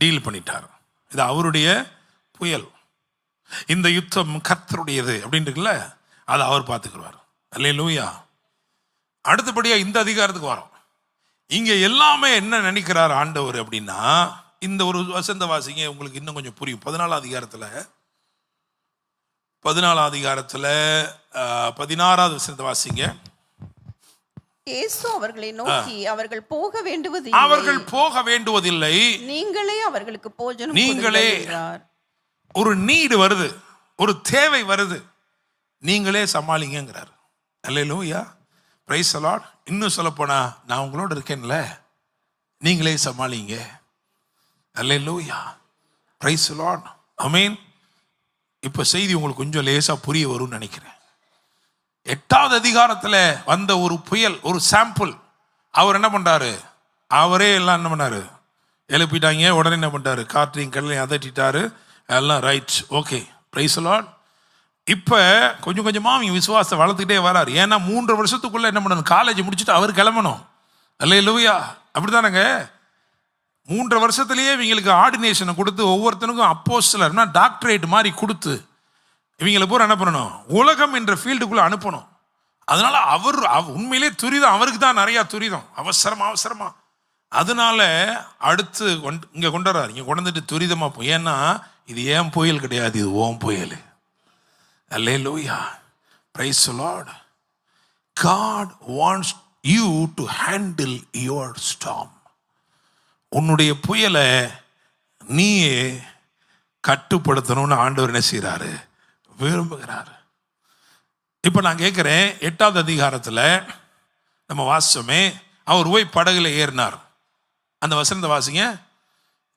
டீல் பண்ணிட்டார். இது அவருடைய புயல். இந்த யுத்தம் கர்த்தருடையது அப்படின்னு இருக்குல்ல, அதை அவர் பார்த்துக்குவார். அல்லேலூயா. அடுத்தபடியா இந்த அதிகாரத்துக்கு வரோம். இங்க எல்லாமே என்ன நினைக்கிறார் ஆண்டவர் அப்படின்னா, இந்த ஒரு வசந்த வாசிங்க, உங்களுக்கு இன்னும் கொஞ்சம் புரியும். 14ஆம் அதிகாரத்துல 16வது வசனத்தை வாசிங்க. இயேசு அவர்களை நோக்கி, அவர்கள் போக வேண்டுவதில்லை, நீங்களே அவர்களுக்கு போஜனம் நீங்களே. என்றார். ஒரு நீடு வருது, ஒரு தேவை வருது, நீங்களே சமாளிங்கிறார். அல்லேலூயா. Praise the Lord. இன்னும் சொல்ல போனா, நான் உங்களோட இருக்கேன்ல, நீங்களே சமாளிங்க. அல்லேலூயா. Praise the Lord. ஆமென். இப்ப செய்தி உங்களுக்கு கொஞ்சம் லேசா புரிய வரும்னு நினைக்கிறேன். 8வது அதிகாரத்துல வந்த ஒரு புயல், ஒரு சாம்பிள். அவர் என்ன பண்றாரு? அவரே எல்லாம் என்ன பண்ணாரு? எழுப்பிட்டாங்க. உடனே என்ன பண்றாரு? காற்றையும் கடலையும் அதட்டிட்டாரு. எல்லாம் right, okay, price the Lord. இப்ப கொஞ்சம் கொஞ்சமா அவங்க விசுவாசத்தை வளர்த்துக்கிட்டே வராரு. ஏன்னா 3 வருஷத்துக்குள்ள என்ன பண்ணணும்? காலேஜ் முடிச்சுட்டு அவர் கிளம்பணும். அல்லேலூயா. அப்படித்தானங்க? 3 வருஷத்துலயே இவங்களுக்கு ஆர்டினேஷனை கொடுத்து, ஒவ்வொருத்தனுக்கும் அப்போஸ்தலர்னா டாக்டரேட் மாதிரி கொடுத்து, இவங்களை பூரா என்ன பண்ணணும்? உலகம் என்ற ஃபீல்டுக்குள்ள அனுப்பணும். அதனால அவர் உண்மையிலே துரிதம், அவருக்கு தான் நிறைய துரிதம், அவசரமா. அதனால அடுத்து இங்க கொண்டு வர்றாரு. இங்க கொண்டு வந்துட்டு துரிதமா போய், ஏன்னா இது ஏன் புயல் கிடையாது, இது ஓம் புயல். Hallelujah. Praise the Lord. God wants you to handle your storm. உன்னுடைய புயலை நீயே கட்டுப்படுத்தணும்னு ஆண்டவர் என்ன செய்யறாரு? விரும்புகிறார். இப்ப நான் கேட்கிறேன், 8வது அதிகாரத்துல நம்ம வாசிச்சோமே, அவர் போய் படகுல ஏறினார். அந்த வசனத்தை வாசிங்க.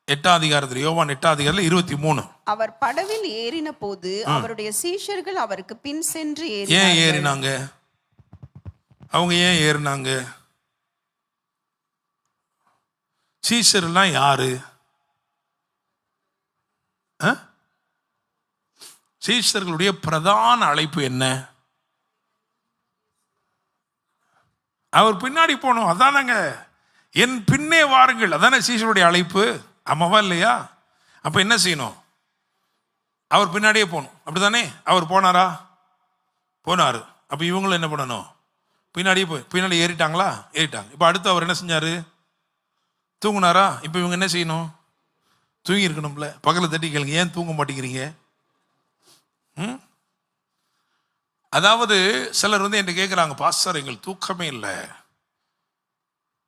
8ஆம் அதிகாரத்துல, யோவான் 8ஆம் அதிகாரத்துல 23. அவர் படவில் ஏறின போது அவருடைய சீஷர்கள் அவருக்கு பின் சென்று ஏன் ஏறினாங்க? அவங்க ஏன் ஏறினாங்க? சீஷர்லாம் யாரு? சீஷர்களுடைய பிரதான அழைப்பு என்ன? அவர் பின்னாடி போகணும். அதானங்க, என் பின்னே வாருங்கள், அதானே சீஷருடைய அழைப்பு. ஆமாவா இல்லையா? அப்ப என்ன செய்யணும்? அவர் பின்னாடியே போகணும். அப்படித்தானே? அவர் போனாரா? போனாரு. அப்ப இவங்களும் என்ன பண்ணணும்? பின்னாடியே பின்னாடி ஏறிட்டாங்களா? ஏறிட்டாங்க. இப்ப அடுத்து அவர் என்ன செஞ்சாரு? தூங்குனாரா? இப்ப இவங்க என்ன செய்யணும்? தூங்கி இருக்கணும்ல. பகல தட்டி கேளுங்க, ஏன் தூங்க மாட்டேங்கிறீங்க? அதாவது சிலர் வந்து என்கிட்ட கேட்குறாங்க, பாஸ்டர் எங்களுக்கு தூக்கமே இல்லை.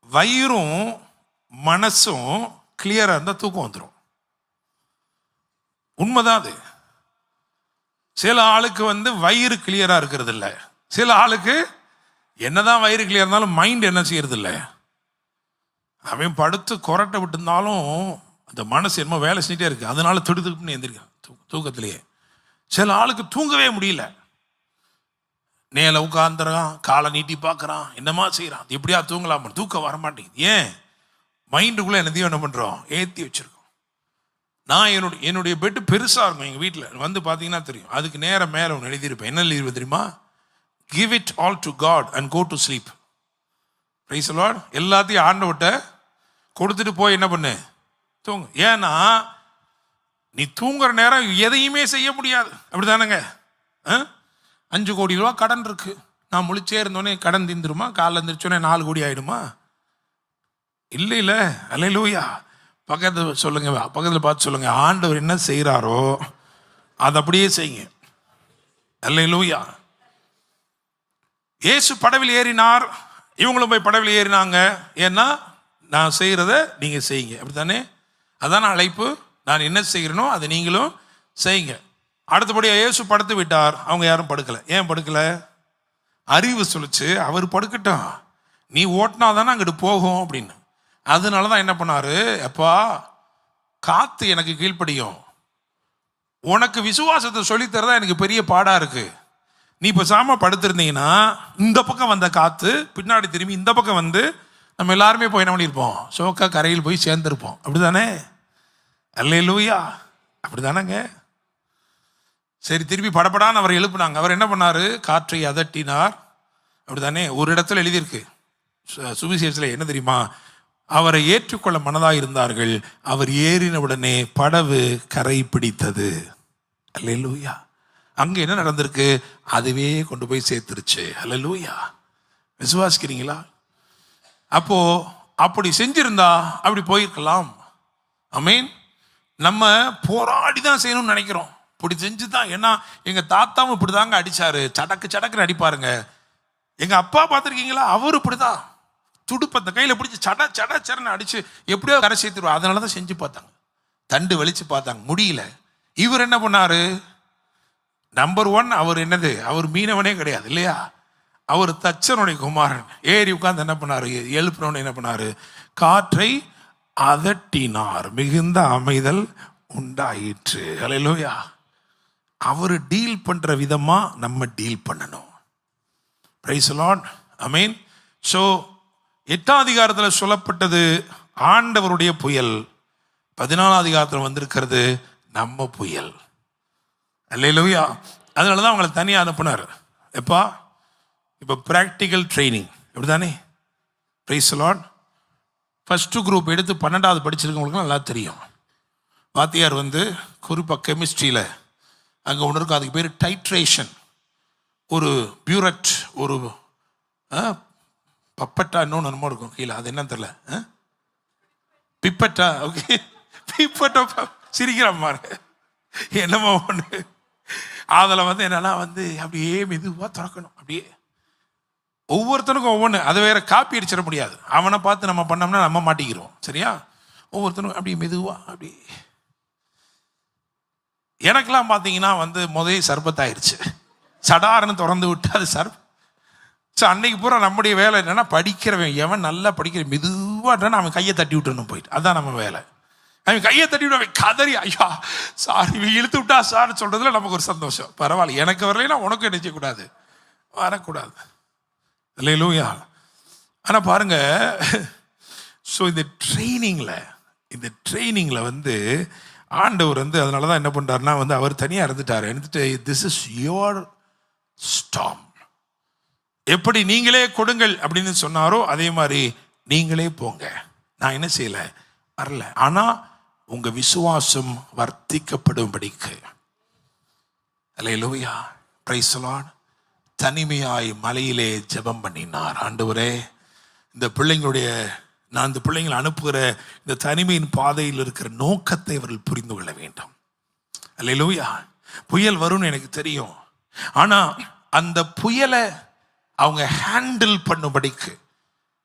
வயிறும் மனசும் கிளியரா இருந்தால் தூக்கம் வந்துடும். உண்மைதான் அது. சில ஆளுக்கு வந்து வயிறு கிளியரா இருக்கிறது இல்லை. சில ஆளுக்கு என்னதான் வயிறு கிளியர் இருந்தாலும் மைண்ட் என்ன செய்யறது இல்லை. அவன் படுத்து கொரட்டை விட்டு இருந்தாலும் அந்த மனசு என்னமோ வேலை செஞ்சிட்டே இருக்கு. அதனால திடுத்துக்குன்னு எந்திரிக்கான் தூக்கத்திலேயே. சில ஆளுக்கு தூங்கவே முடியல. நேல உட்காந்துறான், காலை நீட்டி பார்க்குறான், என்னமா செய்யறான், எப்படியா தூங்கலாமா? தூக்கம் வரமாட்டேங்குது. ஏன்? மைண்டுக்குள்ள என்னதையும் என்ன பண்றோம்? ஏற்றி வச்சிருக்கோம். நான் என்னுடைய பெட்டு பெருசாக இருக்கும். எங்கள் வீட்டில் வந்து பார்த்தீங்கன்னா தெரியும். அதுக்கு நேரம் மேலே ஒன்று எழுதியிருப்பேன். என்ன எழுதியிருப்பேன் தெரியுமா? Give it all to God and go to sleep. Praise the Lord. எல்லாத்தையும் ஆண்டவர்கிட்ட கொடுத்துட்டு போய் என்ன பண்ணு? தூங்கு. ஏன்னா நீ தூங்குற நேரம் எதையுமே செய்ய முடியாது. அப்படி தானேங்க? 5 கோடி ரூபா கடன் இருக்கு. நான் முழிச்சே இருந்தோடனே கடன் தீந்துருமா? காலைல இருந்துச்சோடனே 4 கோடி ஆயிடுமா? இல்லை இல்லை. அல்லேலூயா. பக்கத்தில் சொல்லுங்க, பக்கத்தில் பார்த்து சொல்லுங்க, ஆண்டவர் என்ன செய்கிறாரோ அதை அப்படியே செய்யுங்க. அல்லேலூயா. இயேசு படவில் ஏறினார், இவங்களும் போய் படவில் ஏறினாங்க. ஏன்னா நான் செய்கிறத நீங்கள் செய்யுங்க. அப்படி தானே? அதான அழைப்பு. நான் என்ன செய்கிறேனோ அதை நீங்களும் செய்யுங்க. அடுத்தபடியாக இயேசு படுத்து விட்டார். அவங்க யாரும் படுக்கலை. ஏன் படுக்கலை? அறிவு சொல்லிச்சு அவர் படுக்கட்டும், நீ ஓட்டினா தானே அங்கிட்டு போகும் அப்படின்னு. அதனால தான் என்ன பண்ணாரு, அப்பா காத்து எனக்கு கீழ்ப்படியும், உனக்கு விசுவாசத்தை சொல்லித்தரதான் எனக்கு பெரிய பாடா இருக்கு. நீ இப்போ சாம படுத்திருந்தீங்கன்னா இந்த பக்கம் வந்த காத்து பின்னாடி திரும்பி இந்த பக்கம் வந்து நம்ம எல்லாருமே போய் என்ன பண்ணியிருப்போம், சோக்கா கரையில் போய் சேர்ந்துருப்போம். அப்படிதானே? அல்லேலூயா, அப்படிதானங்க. சரி, திருப்பி படப்படான்னு அவர் எழுப்புனாங்க. அவர் என்ன பண்ணாரு, காற்றை அதட்டினார். அப்படிதானே? ஒரு இடத்துல எழுதியிருக்கு சுவிசேஷத்தில், என்ன தெரியுமா, அவரை ஏற்றுக்கொள்ள மனதாக இருந்தார்கள். அவர் ஏறின உடனே படவு கரை பிடித்தது. அல்லேலூயா. அங்க என்ன நடந்திருக்கு, அதுவே கொண்டு போய் சேர்த்துருச்சு. அல்லேலூயா. விசுவாசிக்கிறீங்களா? அப்போ அப்படி செஞ்சிருந்தா அப்படி போயிருக்கலாம். ஆமென். நம்ம போராடி தான் செய்யணும்னு நினைக்கிறோம், இப்படி செஞ்சு தான். ஏன்னா எங்க தாத்தாவும் இப்படி தாங்க அடிச்சாரு, சடக்கு சடக்குன்னு அடிப்பாருங்க. எங்க அப்பா பார்த்துருக்கீங்களா, அவரு இப்படிதான் துடுப்பத்தை கையில் பிடிச்சி சட சட சடன்னு அடிச்சு எப்படியோ கரை சேர்த்துருவா. அதனால தான் செஞ்சு பார்த்தாங்க, தண்டு வலிச்சு பார்த்தாங்க, முடியல. இவர் என்ன பண்ணாரு, நம்பர் 1 அவர் என்னது, அவர் மீனவனே கிடையாது இல்லையா, அவர் தச்சனுடைய குமாரன். ஏறி உட்கார்ந்து என்ன பண்ணாரு, எழுப்புறவன என்ன பண்ணாரு, காற்றை அதட்டினார், மிகுந்த அமைதல் உண்டாயிற்று. அல்லேலூயா. அவர் டீல் பண்ற விதமா நம்ம டீல் பண்ணணும். Price the Lord. Amen. So 8ஆம் அதிகாரத்தில் சொல்லப்பட்டது ஆண்டவருடைய புயல், 14ஆம் அதிகாரத்தில் வந்திருக்கிறது நம்ம புயல். அல்லேலூயா. அதனால தான் அவங்களை தனியாக அனுப்புனார். எப்பா, இப்போ ப்ராக்டிக்கல் ட்ரைனிங், இப்படிதானே? Price the Lord. First group எடுத்து 12வது படிச்சிருக்கவங்களுக்கு நல்லா தெரியும். வாத்தியார் வந்து குறிப்பாக கெமிஸ்ட்ரியில் அங்கே ஒன்று இருக்கும், அதுக்கு பேர் டைட்ரேஷன். ஒரு பியூரட், ஒரு பப்பட்டா, இன்னொன்று என்னமோ இருக்கும் கீழே, அது என்னன்னு தெரியல, பிப்பட்டா. ஓகே, பிப்பட்டா. சிரிக்கிறாம்மா, என்னமோ ஒன்று. அதில் வந்து என்னன்னா வந்து அப்படியே மெதுவாக திறக்கணும். அப்படியே ஒவ்வொருத்தனுக்கும் ஒவ்வொன்று, அதை வேற காப்பி அடிச்சிட முடியாது. அவனை பார்த்து நம்ம பண்ணோம்னா நம்ம மாட்டிக்கிறோம். சரியா? ஒவ்வொருத்தனுக்கும் அப்படியே மெதுவாக அப்படி. எனக்கெல்லாம் பார்த்தீங்கன்னா வந்து முதல் சர்பத்தாயிருச்சு, சடார்னு திறந்து விட்டு அது சர்ப். ஸோ அன்னைக்கு பூரா நம்முடைய வேலை என்னன்னா, படிக்கிறவன் எவன் நல்லா படிக்கிற மெதுவாட்டான அவன் கையை தட்டி விட்டுணும் போயிட்டு, அதுதான் நம்ம வேலை. அவன் கையை தட்டி விட்டு அவன் கதறி, ஐயா சாரி இழுத்து விட்டா சார்னு சொல்றதுல நமக்கு ஒரு சந்தோஷம். பரவாயில்ல, எனக்கு வரலைன்னா உனக்கும் என்ன செய்யக்கூடாது, வரக்கூடாது. அல்லேலூயா. ஆனால் பாருங்க, ஸோ இந்த ட்ரைனிங்கில் வந்து ஆண்டவர் வந்து அதனால தான் என்ன பண்ணுறாருன்னா வந்து அவர் தனியாக இருந்துட்டு திஸ் இஸ் யோர் ஸ்டாம். எப்படி நீங்களே கொடுங்கள் அப்படின்னு சொன்னாரோ அதே மாதிரி நீங்களே போங்க, நான் என்ன செய்யலை, வரல. ஆனால் உங்கள் விசுவாசம் வர்த்திக்கப்படும்படிக்கு. அல்லேலூயா. Praise the Lord. தனிமையாய் மலையிலே ஜெபம் பண்ணினார். ஆண்டவரே, இந்த பிள்ளைங்களுடைய, நான் இந்த பிள்ளைங்களை அனுப்புகிற இந்த தனிமையின் பாதையில் இருக்கிற நோக்கத்தை அவர்கள் புரிந்து கொள்ள வேண்டும். அல்லேலூயா. புயல் வரும்னு எனக்கு தெரியும், ஆனால் அந்த புயலை அவங்க ஹேண்டில் பண்ணும்படிக்கு,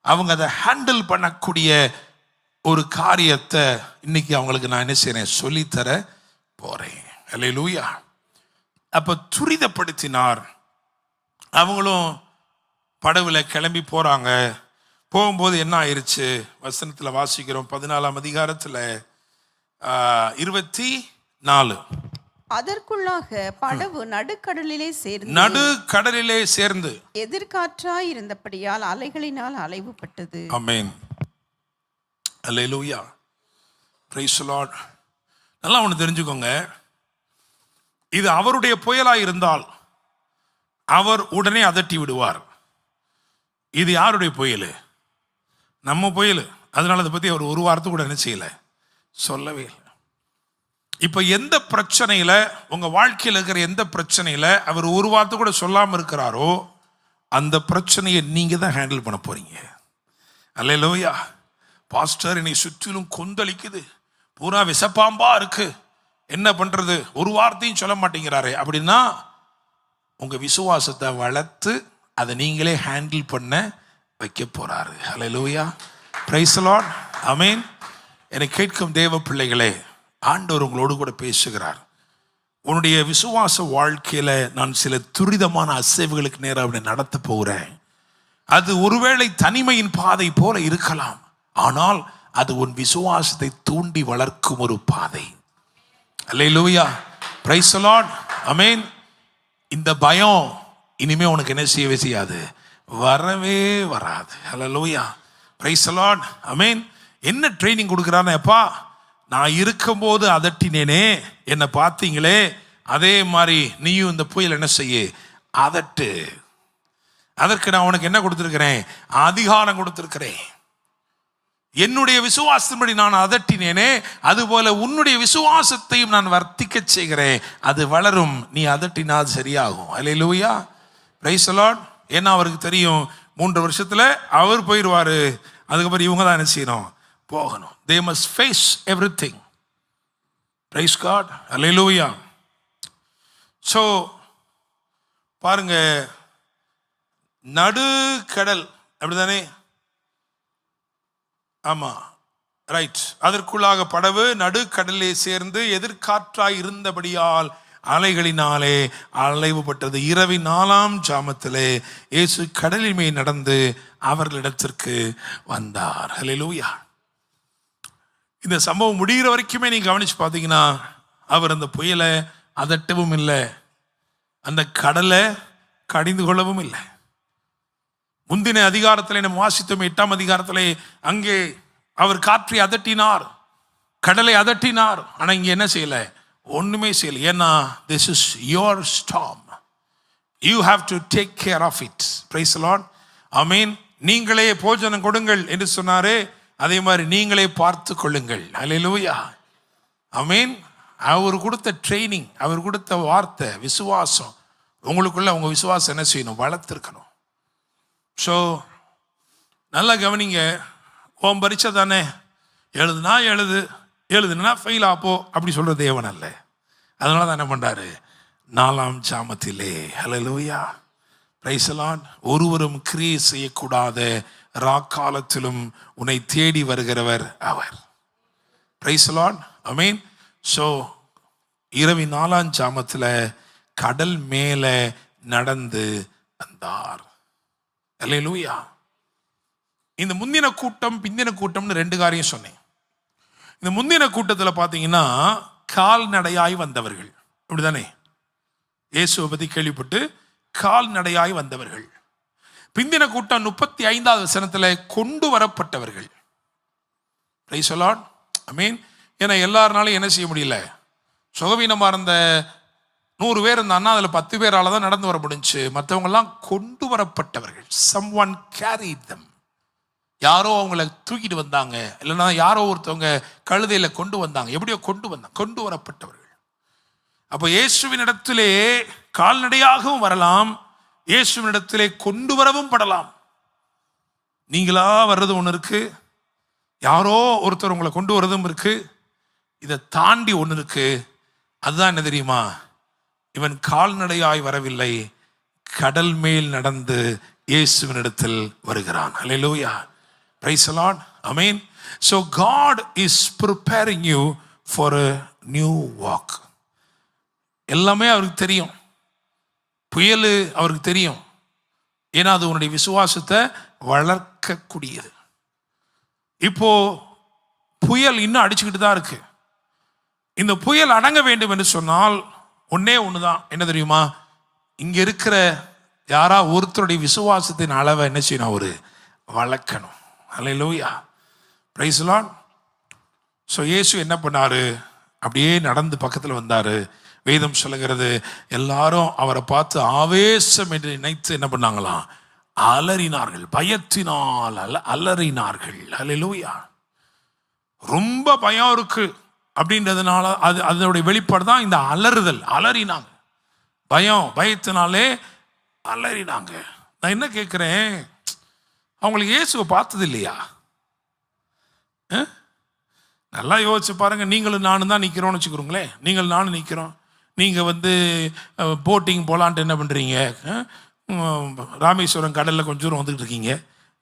அவங்க அதை ஹேண்டில் பண்ணக்கூடிய ஒரு காரியத்தை இன்னைக்கு அவங்களுக்கு நான் என்ன செய்றேன், சொல்லித்தர போறேன். அல்லேலூயா. அப்போ துரிதப்படுத்தினார். அவங்களும் படவுல கிளம்பி போறாங்க. போகும்போது என்ன ஆயிடுச்சு, வசனத்தில் வாசிக்கிறோம் 14ஆம் அதிகாரத்தில் 24. அதற்குள்ளாக படவு நடுக்கடலிலே சேர்ந்து எதிர்காற்றாய் இருந்தபடியால் அலைகளினால் அலைவுபட்டது. ஆமென். அல்லேலூயா. Praise the Lord. நல்லா ஒன்று தெரிஞ்சுக்கோங்க, இது அவருடைய புயலாக இருந்தால் அவர் உடனே அதட்டி விடுவார். இது யாருடைய புயல்? நம்ம புயல். அதனால அதை பற்றி அவர் ஒரு வாரத்துக்கு கூட என்ன செய்யலை, சொல்லவே இல்லை. இப்போ எந்த பிரச்சனையில், உங்கள் வாழ்க்கையில் இருக்கிற எந்த பிரச்சனையில் அவர் ஒரு வார்த்தை கூட சொல்லாமல் இருக்கிறாரோ அந்த பிரச்சனையை நீங்கள் தான் ஹேண்டில் பண்ண போறீங்க. அல்லேலூயா. பாஸ்டர், என்னை சுற்றிலும் கொந்தளிக்குது, பூரா விஷப்பாம்பா இருக்கு, என்ன பண்ணுறது, ஒரு வார்த்தையும் சொல்ல மாட்டேங்கிறாரு அப்படின்னா உங்கள் விசுவாசத்தை வளர்த்து அதை நீங்களே ஹேண்டில் பண்ண வைக்க போறாரு. Hallelujah. Praise the Lord. Amen. என்னை கேட்கும் தேவ பிள்ளைகளே, ஆண்டவர் உங்களோடு கூட பேசுகிறார். உன்னுடைய விசுவாச வாழ்க்கையில நான் சில துரிதமான அசைவுகளுக்கு நேரம் அப்படி நடத்த போகிறேன். அது ஒருவேளை தனிமையின் பாதை போல இருக்கலாம், ஆனால் அது உன் விசுவாசத்தை தூண்டி வளர்க்கும் ஒரு பாதை. அல்லேலூயா, பிரைஸ் தி லார்ட், ஆமென். இந்த பயம் இனிமே உனக்கு என்ன செய்யாது, வரவே வராது. அல்லேலூயா, பிரைஸ் தி லார்ட், ஆமென். என்ன ட்ரைனிங் கொடுக்குறானே, அப்பா நான் இருக்கும்போது அதட்டினேனே, என்னை பார்த்தீங்களே, அதே மாதிரி நீயும் இந்த புயல் என்ன செய்ய, அதட்டு. அதற்கு நான் உனக்கு என்ன கொடுத்திருக்கிறேன், அதிகாரம் கொடுத்திருக்கிறேன். என்னுடைய விசுவாசத்தின்படி நான் அதட்டினேனே, அதுபோல உன்னுடைய விசுவாசத்தையும் நான் வர்த்திக்க செய்கிறேன். அது வளரும், நீ அதட்டினால் சரியாகும். அல்லேலூயா, பிரைஸ் தி லார்ட். ஏன்னா அவருக்கு தெரியும் 3 வருஷத்துல அவர் போயிடுவாரு, அதுக்கப்புறம் இவங்க தான் என்ன செய்யணும், போகணும். They must face everything. Praise God. Hallelujah. So பாருங்க, நடுக்கடல் அப்படிதானே, ஆமா, ரைட். அதற்குள்ளாக படவு நடுக்கடலே சேர்ந்து எதிர்காற்றாய் இருந்தபடியால் அலைகளினாலே அலைவுபட்டது. இரவின் 4ஆம் ஜாமத்திலே இயேசு கடலின் மேல் நடந்து அவர்களிடத்திற்கு வந்தார். ஹல்லேலூயா. இந்த சம்பவம் முடிகிற வரைக்குமே நீங்க கவனிச்சு பார்த்தீங்கன்னா, அவர் அந்த புயலை அதட்டவும் இல்லை, அந்த கடலை கடிந்து கொள்ளவும் இல்லை. முந்தின அதிகாரத்தில் நம்ம வாசித்தோம், 8ஆம் அதிகாரத்திலே, அங்கே அவர் காற்றை அதட்டினார், கடலை அதட்டினார். ஆனா இங்க என்ன செய்யல, ஒண்ணுமே செய்யல. ஏன்னா this is your storm, you have to take care of it. Praise the Lord. ஆமென். நீங்களே போஜனம் கொடுங்கள் என்று சொன்னாரே, அதே மாதிரி நீங்களே பார்த்து கொள்ளுங்கள். அல்லேலூயா, ஆமென். அவர் கொடுத்த ட்ரைனிங், அவர் கொடுத்த வார்த்தை, விசுவாசம் உங்களுக்குள்ள, உங்க விசுவாசம் என்ன செய்யணும், வளர்த்திருக்கணும். ஸோ நல்லா கவனிங்க. ஓம் பரீட்சை தானே, எழுதுனா எழுதுனா ஃபெயில் ஆப்போ அப்படி சொல்ற தேவன் அல்ல. அதனால தான் என்ன பண்றாரு, 4ஆம் ஜாமத்திலே, ஹல்லேலூயா, பிரைஸ் தி லார்ட், ஒருவரும் கிரியை செய்யக்கூடாத ராக்காலத்திலும் உன்னை தேடி வருகிறவர் அவர். Praise the Lord, amen. So இரவின் 4ஆம் ஜாமத்தில் கடல் மேலே நடந்து வந்தார். அல்லேலூயா. இந்த முந்தின கூட்டம் பிந்தின கூட்டம்னு 2 காரியம் சொன்னேன். இந்த முந்தின கூட்டத்தில் பார்த்தீங்கன்னா கால்நடையாய் வந்தவர்கள், அப்படிதானே, இயேசுவை பற்றி கேள்விப்பட்டு கால்நடையாய் வந்தவர்கள். பிந்தின கூட்டம் 35வது வசனத்தில் கொண்டு வரப்பட்டவர்கள். பிரைஸ் தி லார்ட், ஆமென். ஏன்னா எல்லாருனாலும் என்ன செய்ய முடியல, சுகவீனமாக இருந்த 100 பேர் இருந்தான்னா அதில் 10 பேரால தான் நடந்து வர முடிஞ்சு. மற்றவங்கெல்லாம் கொண்டு வரப்பட்டவர்கள். someone carried them. யாரோ அவங்கள தூக்கிட்டு வந்தாங்க, இல்லைன்னா யாரோ ஒருத்தவங்க கழுதையில் கொண்டு வந்தாங்க, எப்படியோ கொண்டு வந்தாங்க, கொண்டு வரப்பட்டவர்கள். அப்போ இயேசுவின் இடத்திலே கால்நடையாகவும் வரலாம், இயேசுவின் இடத்திலே கொண்டு வரவும் படலாம். நீங்களா வர்றது ஒன்று இருக்கு, யாரோ ஒருத்தர் உங்களை கொண்டு வரதும் இருக்கு. இதை தாண்டி ஒன்று இருக்கு, அதுதான் என்ன தெரியுமா, இவன் கால்நடையாய் வரவில்லை, கடல் மேல் நடந்து இயேசுவின் இடத்தில் வருகிறான். Hallelujah, praise the Lord, amen. So God is preparing you for a new walk. எல்லாமே அவருக்கு தெரியும், புயல் அவருக்கு தெரியும். ஏன்னா அது உன்னுடைய விசுவாசத்தை வளர்க்கக்கூடியது. இப்போ புயல் இன்னும் அடிச்சுக்கிட்டு தான் இருக்கு. இந்த புயல் அடங்க வேண்டும் என்று சொன்னால் ஒன்னே ஒண்ணுதான், என்ன தெரியுமா, இங்க இருக்கிற யாரா ஒருத்தருடைய விசுவாசத்தின் அளவை என்ன செய்யணும், அவரு வளர்க்கணும். அல்லேலூயா, பிரைஸ் தி லார்ட். ஸோ இயேசு என்ன பண்ணாரு, அப்படியே நடந்து பக்கத்தில் வந்தாரு. வேதம் சொல்லுகிறது, எல்லாரும் அவரை பார்த்து ஆவேசம் என்று நினைத்து என்ன பண்ணாங்களாம், அலறினார்கள், பயத்தினால் அலறினார்கள். அல்லேலூயா. ரொம்ப பயம் இருக்கு அப்படின்றதுனால அதனுடைய வெளிப்பாடு தான் இந்த அலறுதல். அலறினாங்க, பயத்தினாலே அலறினாங்க. நான் என்ன கேட்குறேன், அவங்களுக்கு இயேசுவை பார்த்தது இல்லையா? நல்லா யோசிச்சு பாருங்க. நீங்களும் நானும் தான் நிற்கிறோம்னு வச்சுக்கிறோங்களேன், நீங்கள் நானும் நிற்கிறோம். நீங்கள் போட்டிங் போகலான்ட்டு என்ன பண்ணுறீங்க, ராமேஸ்வரம் கடலில் கொஞ்சம் தூரம் வந்துக்கிட்டு இருக்கீங்க.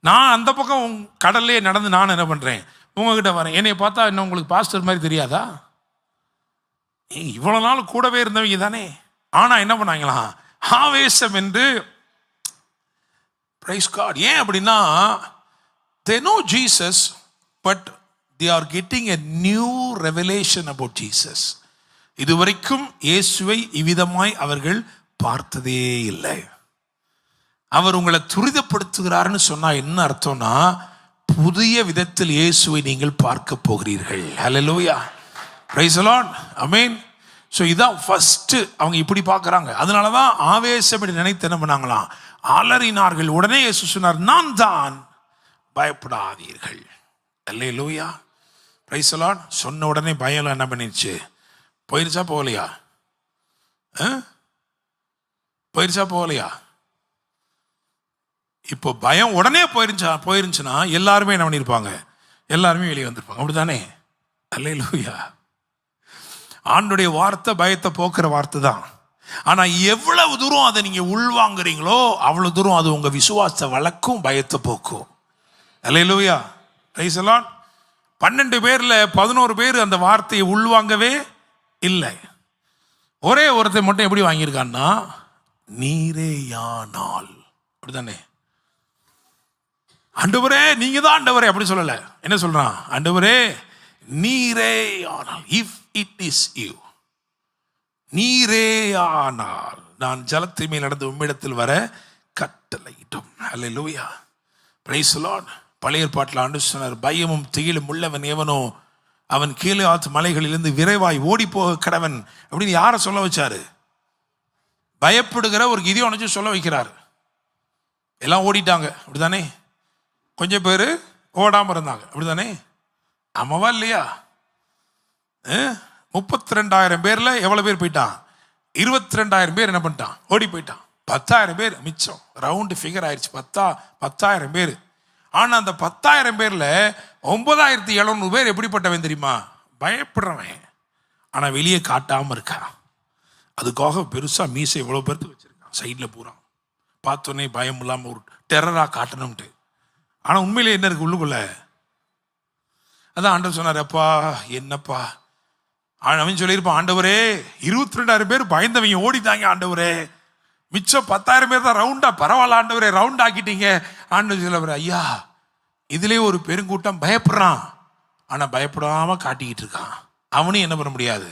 நான் அந்த பக்கம் கடல்லே நடந்து நான் என்ன பண்ணுறேன், உங்ககிட்ட வரேன். என்னை பார்த்தா என்ன உங்களுக்கு பாஸ்டர் மாதிரி தெரியாதா? இவ்வளோ நாள் கூடவே இருந்தவங்க தானே. ஆனால் என்ன பண்ணாங்களாம், ஆவேசம் என்று. Praise God. ஏன் அப்படின்னா they know Jesus but they are getting a new revelation about Jesus. இதுவரைக்கும் இயேசுவை இவ்விதமாய் அவர்கள் பார்த்ததே இல்லை. அவர் உங்களை துரிதப்படுத்துகிறார்னு சொன்னா என்ன அர்த்தம்னா, புதிய விதத்தில் இயேசுவை நீங்கள் பார்க்க போகிறீர்கள். Hallelujah, praise the Lord, amen. So இதான் ஃபர்ஸ்ட் அவங்க இப்படி பார்க்குறாங்க. அதனால தான் ஆவேசம் இப்படி நினைத்து என்ன பண்ணாங்களாம், அலறினார்கள். உடனே இயேசு சொன்னார், நான் தான், பயப்படாதீர்கள். ஹல்லேலூயா, பிரைஸ் தி லார்ட். சொன்ன உடனே பயம் என்ன பண்ணிடுச்சு, போயிருச்சா போகலையா? போயிருச்சா போகலையா? இப்போ பயம் உடனே போயிருந்துச்சுன்னா எல்லாருமே என்ன பண்ணியிருப்பாங்க, எல்லாருமே வெளியே வந்திருப்பாங்க. அப்படித்தானே? அல்லேலூயா. ஆண்டுடைய வார்த்தை பயத்தை போக்குற வார்த்தை தான். ஆனால் எவ்வளவு தூரம் அதை நீங்கள் உள்வாங்குறீங்களோ அவ்வளோ தூரம் அது உங்கள் விசுவாசத்தை வளர்க்கும், பயத்தை போக்கும். அல்லேலூயா, பிரைஸ் தி லார்ட். 12 பேர்ல 11 பேர் அந்த வார்த்தையை உள்வாங்கவே இல்லை. ஒரே ஒருத்தர் மட்டும் எப்படி வாங்கியிருக்கான்னா, நீரேயானால். அப்படித்தானே? ஆண்டவரே நீங்க தான் ஆண்டவரே அப்படி சொல்லல. என்ன சொல்றான்? ஆண்டவரே நீரே ஆனால், இஃப் இட் இஸ் யூ, நீரே ஆனால் நான் ஜலத்தின் மேல் நடந்து உம்மிடத்தில் வர கட்டளையிட்டோம். அல்லேலூயா, பிரைஸ் தி லார்ட். பழைய ஏற்பாட்டில் ஆண்டவர் சொன்னார், பயமும் திகிலும் உள்ளவன் எவனோ அவன் கீழே ஆத்து மலைகளிலிருந்து விரைவாய் ஓடி போக கடவன் அப்படின்னு யாரை சொல்ல வச்சாரு? பயப்படுகிற ஒரு கிதியோனை சொல்ல வைக்கிறார். எல்லாம் ஓடிட்டாங்க, அப்படித்தானே? கொஞ்சம் பேர் ஓடாமல் இருந்தாங்க, அப்படித்தானே? ஆமாவா இல்லையா? 32,000 பேர்ல எவ்வளவு பேர் போயிட்டான்? 22,000 பேர் என்ன பண்ணிட்டான்? ஓடி போயிட்டான். 10,000 பேர் மிச்சம். ரவுண்டு ஃபிகர் ஆயிடுச்சு, 10,000 பேர். ஆனா அந்த 10,000 பேர்ல 9,700 பேர் எப்படிப்பட்டவன் தெரியுமா? பயப்படுறவன், ஆனா வெளியே காட்டாம இருக்கான். அதுக்காக பெருசா மீசை இவ்வளவு பேருக்கு வச்சிருக்கான், சைட்ல பூரா பார்த்தோன்னே பயம் இல்லாம ஒரு டெரரா காட்டணும்ட்டு. ஆனா உண்மையிலே என்ன இருக்கு உள்ளுக்குள்ள? அதான் ஆண்டவர் சொன்னார், அப்பா என்னப்பா. அவன் சொல்லியிருப்பான், ஆண்டவரே 22,000 பேர் பயந்தவங்க ஓடித்தாங்க ஆண்டவரே, மிச்சம் 10,000 பேர் தான் ரவுண்டா, பரவாயில்ல ஆண்டவரே ரவுண்ட் ஆக்கிட்டீங்க. ஆண்டவர் சொல்ல, ஐயா இதுலயே ஒரு பெருங்கூட்டம் பயப்படுறான், ஆனா பயப்படாம காட்டிக்கிட்டு இருக்கான். அவனையும் என்ன பண்ண முடியாது?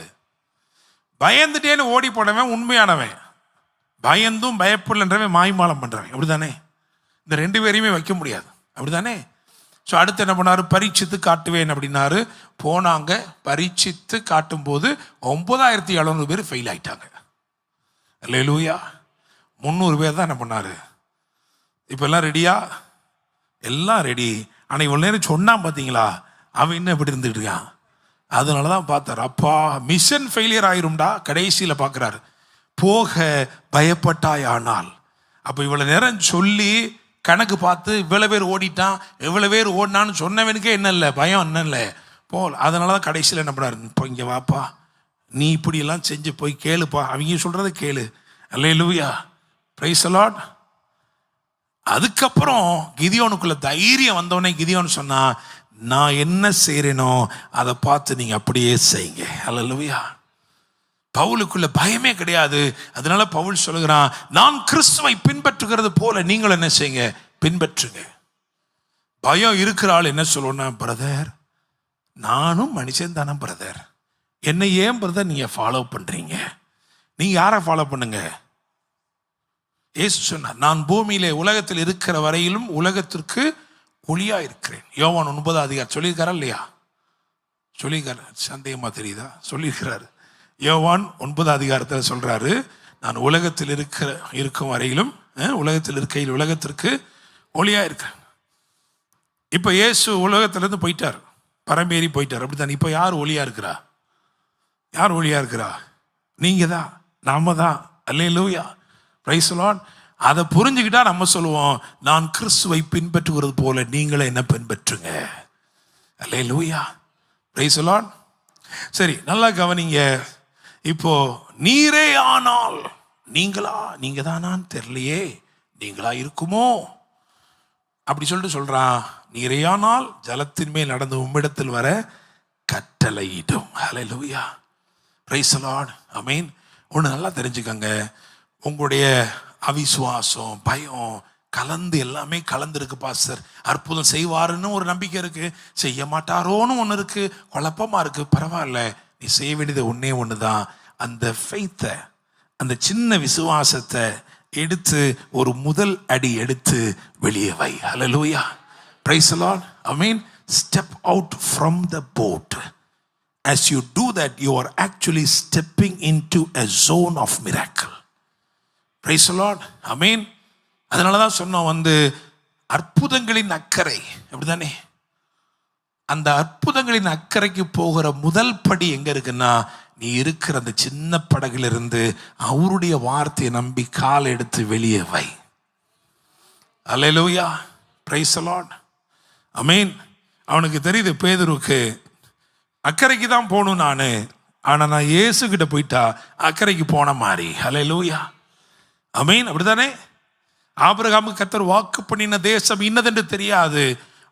பயந்துட்டேன்னு ஓடி போனவன் உண்மையானவன், பயந்தும் பயப்படலன்றவன் மாய்மாலம் பண்றவன். அப்படித்தானே? இந்த 2 பேரையுமே வைக்க முடியாது, அப்படித்தானே? ஸோ அடுத்து என்ன பண்ணாரு? பரீட்சித்து காட்டுவேன் அப்படின்னாரு. போனாங்க, பரீட்சித்து காட்டும் போது 9,700 பேர் ஃபெயில் ஆயிட்டாங்க. அல்லேலூயா. 300 பேர் தான் என்ன பண்ணாரு. இப்போ எல்லாம் ரெடியா? எல்லாம் ரெடி. ஆனால் இவ்வளோ நேரம் சொன்னான் பார்த்தீங்களா, அவன் இன்னும் எப்படி இருந்துட்டு இருக்கான். அதனால தான் பார்த்தார், அப்பா மிஷன் ஃபெயிலியர் ஆயிரும்டா. கடைசியில் பார்க்குறாரு, போக பயப்பட்டாய் ஆனால். அப்போ இவ்வளோ நேரம் சொல்லி கணக்கு பார்த்து இவ்வளோ பேர் ஓடிட்டான், எவ்வளோ பேர் ஓடினான்னு சொன்னவனுக்கே என்ன இல்லை, பயம் என்ன இல்லை போல். அதனால தான் கடைசியில் என்ன பண்ணாரு, இப்போ இங்கே வாப்பா, நீ இப்படியெல்லாம் செஞ்சு போய் கேளுப்பா, அவங்க சொல்கிறத கேளு. அல்லேலூயா, பிரைஸ் தி லார்ட். அதுக்கப்புறம் கிதியோனுக்குள்ள தைரியம் வந்தோடனே கிதியோன் சொன்னா, நான் என்ன செய்கிறேனோ அதை பார்த்து நீங்கள் அப்படியே செய்யுங்க. அல்லேலூயா. பவுலுக்குள்ள பயமே கிடையாது. அதனால பவுல் சொல்லுகிறான், நான் கிறிஸ்துவை பின்பற்றுகிறது போல நீங்கள் என்ன செய்யுங்க, பின்பற்றுங்க. பயம் இருக்கிற ஆள் என்ன சொல்லுவோம்னா, பிரதர் நானும் மனுஷன் தானே பிரதர், என்னை ஏன் பிரதர் நீங்க ஃபாலோ பண்றீங்க? நீங்க யாரை ஃபாலோ பண்ணுங்க? இயேசு சொன்னார், நான் பூமியிலே உலகத்தில் இருக்கிற வரையிலும் உலகத்திற்கு ஒளியா இருக்கிறேன். யோவான் 9 சொல்லியிருக்காரா இல்லையா? சொல்லியிருக்காரு, சந்தேகமா தெரியுதா? சொல்லியிருக்கிறாரு. யோவான் 9 சொல்றாரு, நான் உலகத்தில் இருக்கும் வரையிலும், உலகத்தில் இருக்கையில் உலகத்திற்கு ஒளியா இருக்கிறேன். இப்ப இயேசு உலகத்திலிருந்து போயிட்டார், பரமேறி போயிட்டார், அப்படித்தான். இப்ப யார் ஒளியா இருக்கிறா? யார் ஒளியா இருக்கிறா? நீங்க தான், நாம தான். அல்லேலூயா, பிரைஸ் தி லார்ட். அதை புரிஞ்சுக்கிட்டா நம்ம சொல்லுவோம், நான் கிறிஸ்துவை பின்பற்றுகிறது போல நீங்களே என்ன பின்பற்றுங்க. அல்லேலூயா, பிரைஸ் தி லார்ட். சரி, நல்லா கவனிங்க. இப்போ நீரே ஆனால், நீங்க தானான்னு தெரியலையே, நீங்களா இருக்குமோ அப்படி சொல்லிட்டு சொல்றான். நீரே ஆனால் ஜலத்தின் மேல் நடந்து உம்மிடத்தில் வர கட்டளையிடும். ஹல்லேலூயா, பிரைஸ் தி லார்ட், ஆமென். ஒன்று நல்லா தெரிஞ்சுக்கங்க, உங்களுடைய அவிசுவாசம், பயம், கலந்து எல்லாமே கலந்துருக்கு பாஸ்டர். அற்புதம் செய்வாருன்னு ஒரு நம்பிக்கை இருக்கு, செய்ய மாட்டாரோன்னு ஒன்று இருக்கு, குழப்பமா இருக்கு. பரவாயில்ல, நீ செய்ய வேண்டியது ஒன்னே ஒன்று தான். அந்த ஃபெய்த்தை, அந்த சின்ன விசுவாசத்தை எடுத்து ஒரு முதல் அடி எடுத்து வெளியே வை. Hallelujah, praise the Lord. Amen. Step out from the boat. As you do that, you are actually stepping into a zone of miracle. Praise the Lord. Amen. அதனால தான் சொன்னோம் அற்புதங்களின் அக்கறை, அப்படிதானே? அந்த அற்புதங்களின் அக்கறைக்கு போகிற முதல் படி எங்க இருக்குன்னா, நீ இருக்கிற அந்த சின்ன படகிலிருந்து அவருடைய வார்த்தையை நம்பி கால் எடுத்து வெளியே வை. அல்லேலூயா, பிரைஸ் தி லார்ட். ஆமென். அவனுக்கு தெரியுது, பேதுருக்கு அக்கறைக்கு தான் போகணும் நான், ஆனால் நான் இயேசு கிட்ட போயிட்டா அக்கறைக்கு போன மாதிரி. அல்லேலூயா, ஆமென். அப்படிதானே? ஆபிரகாமுக்கு கர்த்தர் வாக்கு பண்ணின தேசம் இன்னதென்று தெரியாது,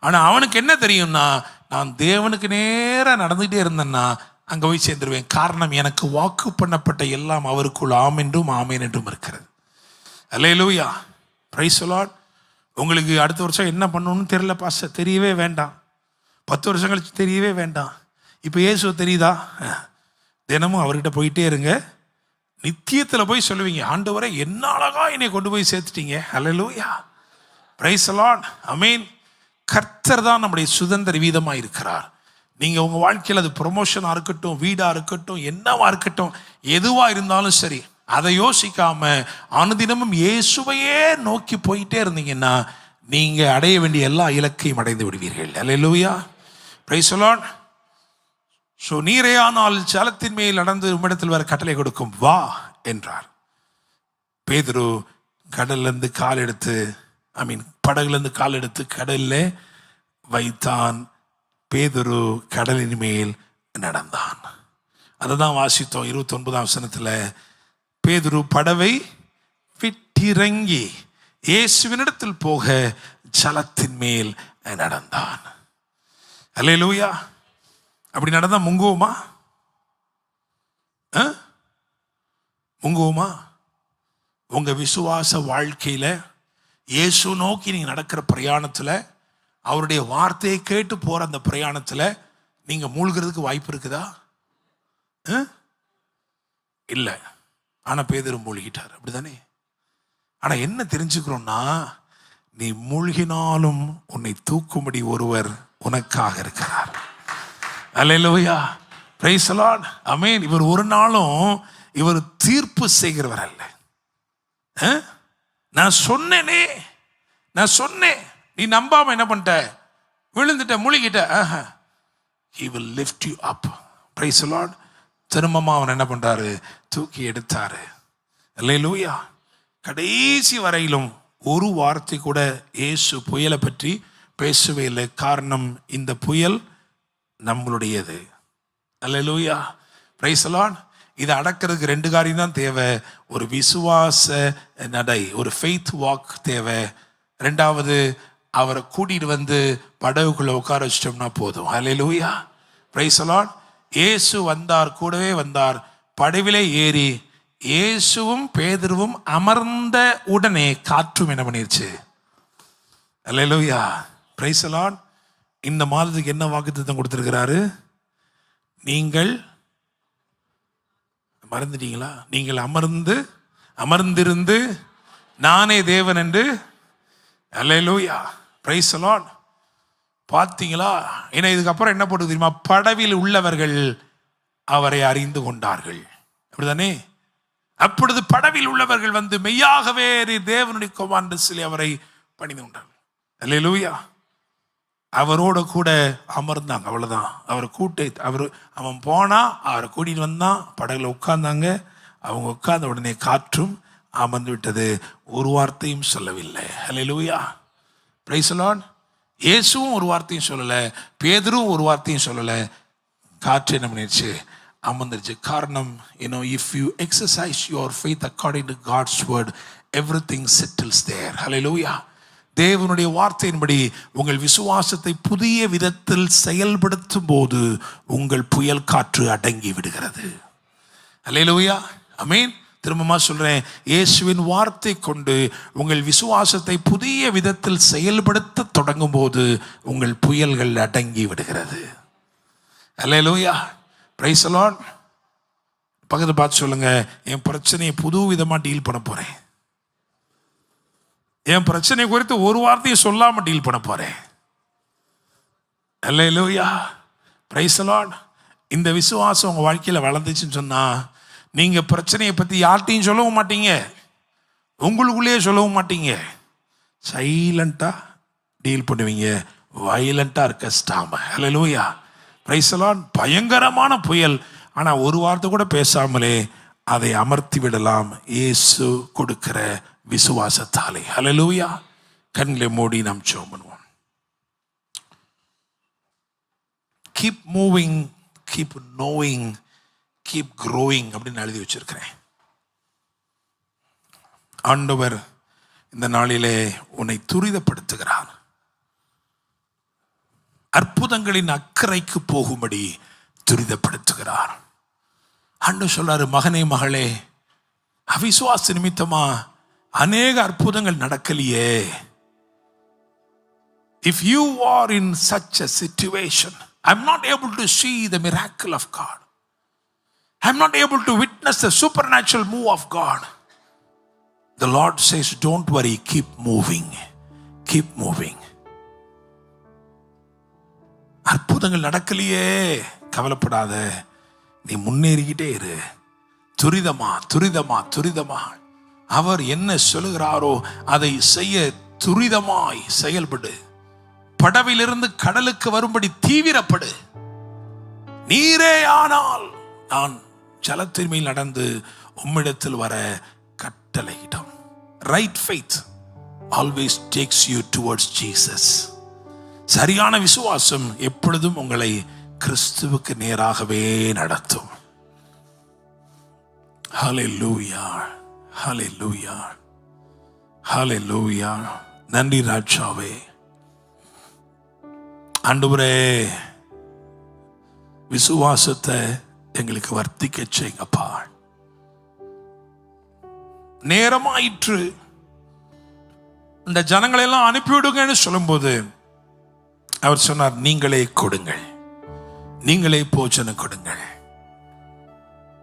ஆனால் அவனுக்கு என்ன தெரியும்னா, நான் தேவனுக்கு நேராக நடந்துகிட்டே இருந்தேன்னா அங்கே போய் சேர்ந்துருவேன். காரணம், எனக்கு வாக்கு பண்ணப்பட்ட எல்லாம் அவருக்குள் ஆம் என்றும் ஆமேன் என்றும் இருக்கிறது. அல்லேலூயா, பிரைஸ் தி லார்ட். உங்களுக்கு அடுத்த வருஷம் என்ன பண்ணணும்னு தெரியல பாஸ்டர், தெரியவே வேண்டாம். 10 வருஷம் கழிச்சு தெரியவே வேண்டாம். இப்போ இயேசு தெரியுதா? தினமும் அவர்கிட்ட போயிட்டே இருங்க. நித்தியத்தில் போய் சொல்லுவீங்க, ஆண்டவரே என்ன அழகா என்னை கொண்டு போய் சேர்த்துட்டீங்க. அல்லேலூயா, பிரைஸ் தி லார்ட். ஆமென். கர்த்தர் தான் நம்முடைய சுதந்திர வீதமாக இருக்கிறார். நீங்கள் உங்கள் வாழ்க்கையில் அது ப்ரொமோஷனாக இருக்கட்டும், வீடாக இருக்கட்டும், என்னவா இருக்கட்டும், எதுவாக இருந்தாலும் சரி, அதை யோசிக்காம அனுதினமும் இயேசுவையே நோக்கி போயிட்டே இருந்தீங்கன்னா நீங்கள் அடைய வேண்டிய எல்லா இலக்கையும் அடைந்து விடுவீர்கள். அல்லேலூயா, பிரைஸ் தி லார்ட். ஸோ நீரேயானால் ஜலத்தின் மேல் நடந்து உம்மிடத்தில் வர கட்டளை கொடுக்கும், வா என்றார். பேதுரு கடல்லேருந்து கால் எடுத்து, படகுலேருந்து கால் எடுத்து கடலில் வைத்தான். பேதுரு கடலின் மேல் நடந்தான். அதை தான் வாசித்தோம் 29ஆம் வசனத்தில். பேதுரு படவை விட்டிறங்கி இயேசுவினிடத்தில் போக ஜலத்தின் மேல் நடந்தான். அல்லேலூயா. அப்படி நடந்தா முங்குவோமா? முங்குவோமா? உங்க விசுவாச வாழ்க்கையில இயேசு நோக்கி நீங்க நடக்கிற பிரயாணத்துல, அவருடைய வார்த்தையை கேட்டு போற அந்த பிரயாணத்துல நீங்க மூழ்கிறதுக்கு வாய்ப்பு இருக்குதா? இல்ல. ஆனா பேதுரு மூழ்கிட்டார், அப்படிதானே? ஆனா என்ன தெரிஞ்சுக்கிறோம்னா, நீ மூழ்கினாலும் உன்னை தூக்கும்படி ஒருவர் உனக்காக இருக்கிறார். அல்லேலூயா, பிரைஸ் தி லார்ட். ஆமென். இவர் ஒரு நாளும் இவர் தீர்ப்பு செய்கிறவர் அல்ல. நான் சொன்னேனே, நான் சொன்னேன், நீ நம்பாம என்ன பண்ணிட்ட, விழுந்துட்ட, முழுகிட்ட. He will lift you up. Praise the Lord. திரும்பமா அவன் என்ன பண்றாரு, தூக்கி எடுத்தாரு. அல்லேலூயா. கடைசி வரையிலும் ஒரு வார்த்தை கூட இயேசு புயலை பற்றி பேசவே இல்லை. காரணம், இந்த புயல் நம்மளுடையது. அல்லேலூயா, பிரைஸ் தி லார்ட். இதை அடக்கிறதுக்கு 2 காரியம் தான் தேவை. ஒரு விசுவாச நடை, ஒரு ஃபெய்த் வாக் தேவை. 2வது, அவரை கூட்டிட்டு வந்து படகுக்குள்ள உட்கார வச்சிட்டோம்னா போதும். அல்லேலூயா, பிரைஸ் தி லார்ட். இயேசு வந்தார், கூடவே வந்தார். படவிலே ஏறி இயேசுவும் பேதுருவும் அமர்ந்த உடனே காற்றும் என்ன பண்ணிருச்சு? அல்லேலூயா, பிரைஸ் தி லார்ட். இந்த மாதத்துக்கு என்ன வாக்குத்தத்தம் கொடுத்திருக்கிறாரு? நீங்கள் மறந்துட்டீங்களா? நீங்கள் அமர்ந்திருந்து நானே தேவன் என்று. அல்லேலூயா, பிரைஸ் தி லார்ட். பார்த்தீங்களா? ஏன்னா இதுக்கப்புறம் என்ன போட்டு தெரியுமா? படவில் உள்ளவர்கள் அவரை அறிந்து கொண்டார்கள், அப்படிதானே? அப்பொழுது படவில் உள்ளவர்கள் வந்து மெய்யாகவே தேவனுடைய குமாரன் சொல்லி அவரை பணிந்து கொண்டார்கள். அல்லேலூயா. அவரோட கூட அமர்ந்தாங்க, அவ்வளவுதான். அவன் போனா, அவரை கூட்டிட்டு வந்தான், படகுல உட்கார்ந்தாங்க. அவங்க உட்கார்ந்த உடனே காற்றும் அமர்ந்து விட்டது. ஒரு வார்த்தையும் சொல்லவில்லை. அல்லேலூயா, பிரைஸ் தி லார்ட். இயேசுவும் ஒரு வார்த்தையும் சொல்லலை, பேதுருவும் ஒரு வார்த்தையும் சொல்லலை. காற்று என்ன பண்ணிடுச்சு? அமர்ந்துருச்சு. காரணம், if you exercise your faith according to God's word, everything settles there. Hallelujah. தேவனுடைய வார்த்தையின்படி உங்கள் விசுவாசத்தை புதிய விதத்தில் செயல்படுத்தும் போது உங்கள் புயல் காற்று அடங்கி விடுகிறது. அல்லேலூயா, ஆமென். திரும்பமா சொல்றேன், இயேசுவின் வார்த்தை கொண்டு உங்கள் விசுவாசத்தை புதிய விதத்தில் செயல்படுத்த தொடங்கும் போது உங்கள் புயல்கள் அடங்கி விடுகிறது. அல்லேலூயா, பிரைஸ் தி லார்ட். பக்கத்துல பார்த்து சொல்லுங்க, என் பிரச்சனையை புது விதமா டீல் பண்ண போறேன். என் பிரச்சனை குறித்து ஒரு வார்த்தையை சொல்லாம டீல் பண்ண போறேன். அல்லேலூயா, பிரைஸ் தி லார்ட். இந்த விசுவாசம் உங்க வாழ்க்கையில வளர்ந்துச்சுன்னு சொன்னா நீங்க பிரச்சனையை பத்தி யார்ட்டையும் சொல்லவும் மாட்டீங்க, உங்களுக்குள்ளேயே சொல்லவும் மாட்டீங்க. சைலண்டா டீல் பண்ணுவீங்க. வயலண்டா இருக்க ஸ்டாம. அல்லேலூயா, பிரைஸ் தி லார்ட். பயங்கரமான புயல், ஆனா ஒரு வார்த்தை கூட பேசாமலே அதை அமர்த்தி விடலாம் இயேசு கொடுக்கிற விசுவாசத்தாலே. அல்லேலூயா. கண்களை மூடி நாம் ஜெபம் பண்ணுவோம். Keep moving, keep knowing, keep growing அப்படின்னு எழுதி வச்சிருக்கிறேன். ஆண்டவர் இந்த நாளிலே உன்னை துரிதப்படுத்துகிறார். அற்புதங்களின் அக்கறைக்கு போகும்படி துரிதப்படுத்துகிறார். ஆண்டவர் சொல்றாரு, மகனே மகளே, அவிசுவாச நிமித்தமா அநேக அற்புதங்கள் நடக்கலையே. If you are in such a situation, I'm not able to see the miracle of God. I'm not able to witness the supernatural move of God. The Lord says, don't worry, keep moving. Keep moving. அற்புதங்கள் நடக்கலையே, கவலைப்படாத, நீ முன்னேறிக்கிட்டே இரு. துரிதமா துரிதமா துரிதமா அவர் என்ன சொல்லுகிறாரோ அதை செய்ய துரிதமாய் செயல்படு. படவிலிருந்து கடலுக்கு வரும்படி தீவிரப்படு. நீரே ஆனால் நான் ஜலத்தின் மேல் நடந்து உம்மிடத்தில் வர கட்டளையிடும். Right faith always takes you towards Jesus. சரியான விசுவாசம் எப்பொழுதும் உங்களை கிறிஸ்துவுக்கு நேராகவே நடத்தும். ஹல்லேலூயா, ஹல்லேலூயா, ஹல்லேலூயா. நன்றி ராஜாவே. ஆண்டவரே, விசுவாசத்தை எங்களுக்கு வர்த்திக்க செய்யுங்கப்பா. நேரமாயிற்று, இந்த ஜனங்களை எல்லாம் அனுப்பிவிடுங்கன்னு சொல்லும்போது அவர் சொன்னார், நீங்களே கொடுங்கள், நீங்களே போஜனம் கொடுங்கள்,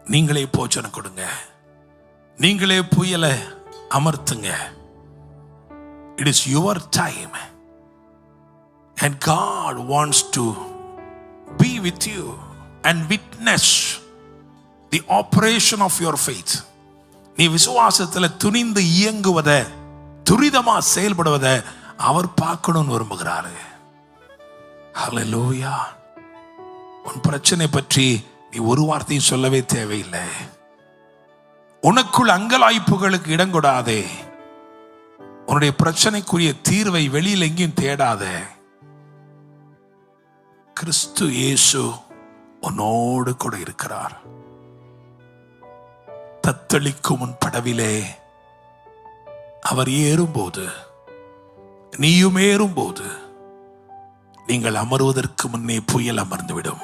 நீங்களே போஜனம் கொடுங்க, நீங்களே புயலை அமர்த்துங்க. It is your time and God wants to be with you and witness the operation of your faith. நீ விசுவாசத்தில் துணிந்து இயங்குவதை, துரிதமா செயல்படுவதை அவர் பார்க்கணும்னு விரும்புகிறாரு. ஹல்லேலூயா. உன் பிரச்சனை பற்றி நீ ஒரு வார்த்தையும் சொல்லவே தேவையில்லை. உனக்குள் அங்கலாய்ப்புகளுக்கு இடம் கொடாதே. உன்னுடைய பிரச்சனைக்குரிய தீர்வை வெளியில் எங்கேயும் தேடாதே. கிறிஸ்து இயேசு உன்னோடு கூட இருக்கிறார். தத்தளிக்கும் உன் படவிலே அவர் ஏறும்போது, நீயும் ஏறும்போது, நீங்கள் அமர்வதற்கு முன்னே புயல் அமர்ந்துவிடும்.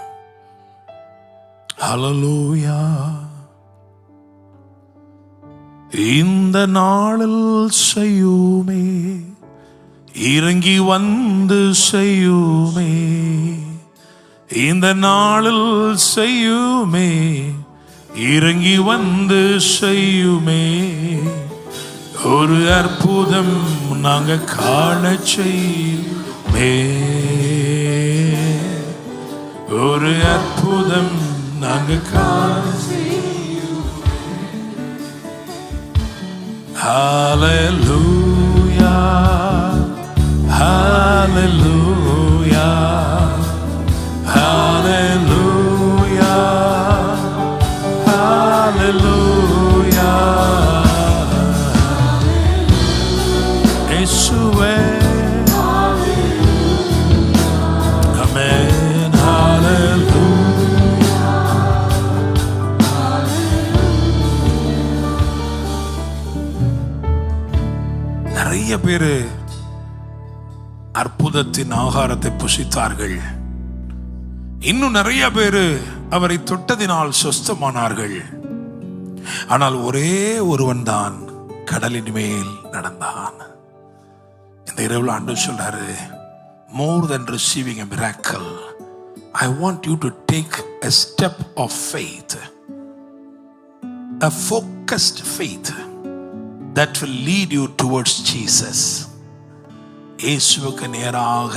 ஹல்லேலூயா. இந்த நாளில் செய்யுமே, இறங்கி வந்து செய்யுமே, இந்த நாளில் செய்யுமே, இறங்கி வந்து செய்யுமே, ஒரு அற்புதம் நாங்க காண செய்யுமே, ஒரு அற்புதம் நாங்க காண செய்யுமே. ஹல்லேலூயா, ஹல்லேலூயா, ஹல்லேலூயா, ஹல்லேலூயா. இயேசுவே, ஆமென். ஹல்லேலூயா. நிறைய பேரு அற்புதத்தின் ஆகாரத்தை புசித்தார்கள். இன்னும் நிறைய பேரு அவரை தொட்டதினால் சொஸ்தமானார்கள். ஆனால் ஒரே ஒருவன் தான் கடலின் மேல் நடந்தான். இந்த இரவுல ஆண்டவர் சொல்றாரு, more than receiving a miracle, I want you to take a step of faith, a focused faith that will lead you towards Jesus. இயேசுவுக்கு நேராக,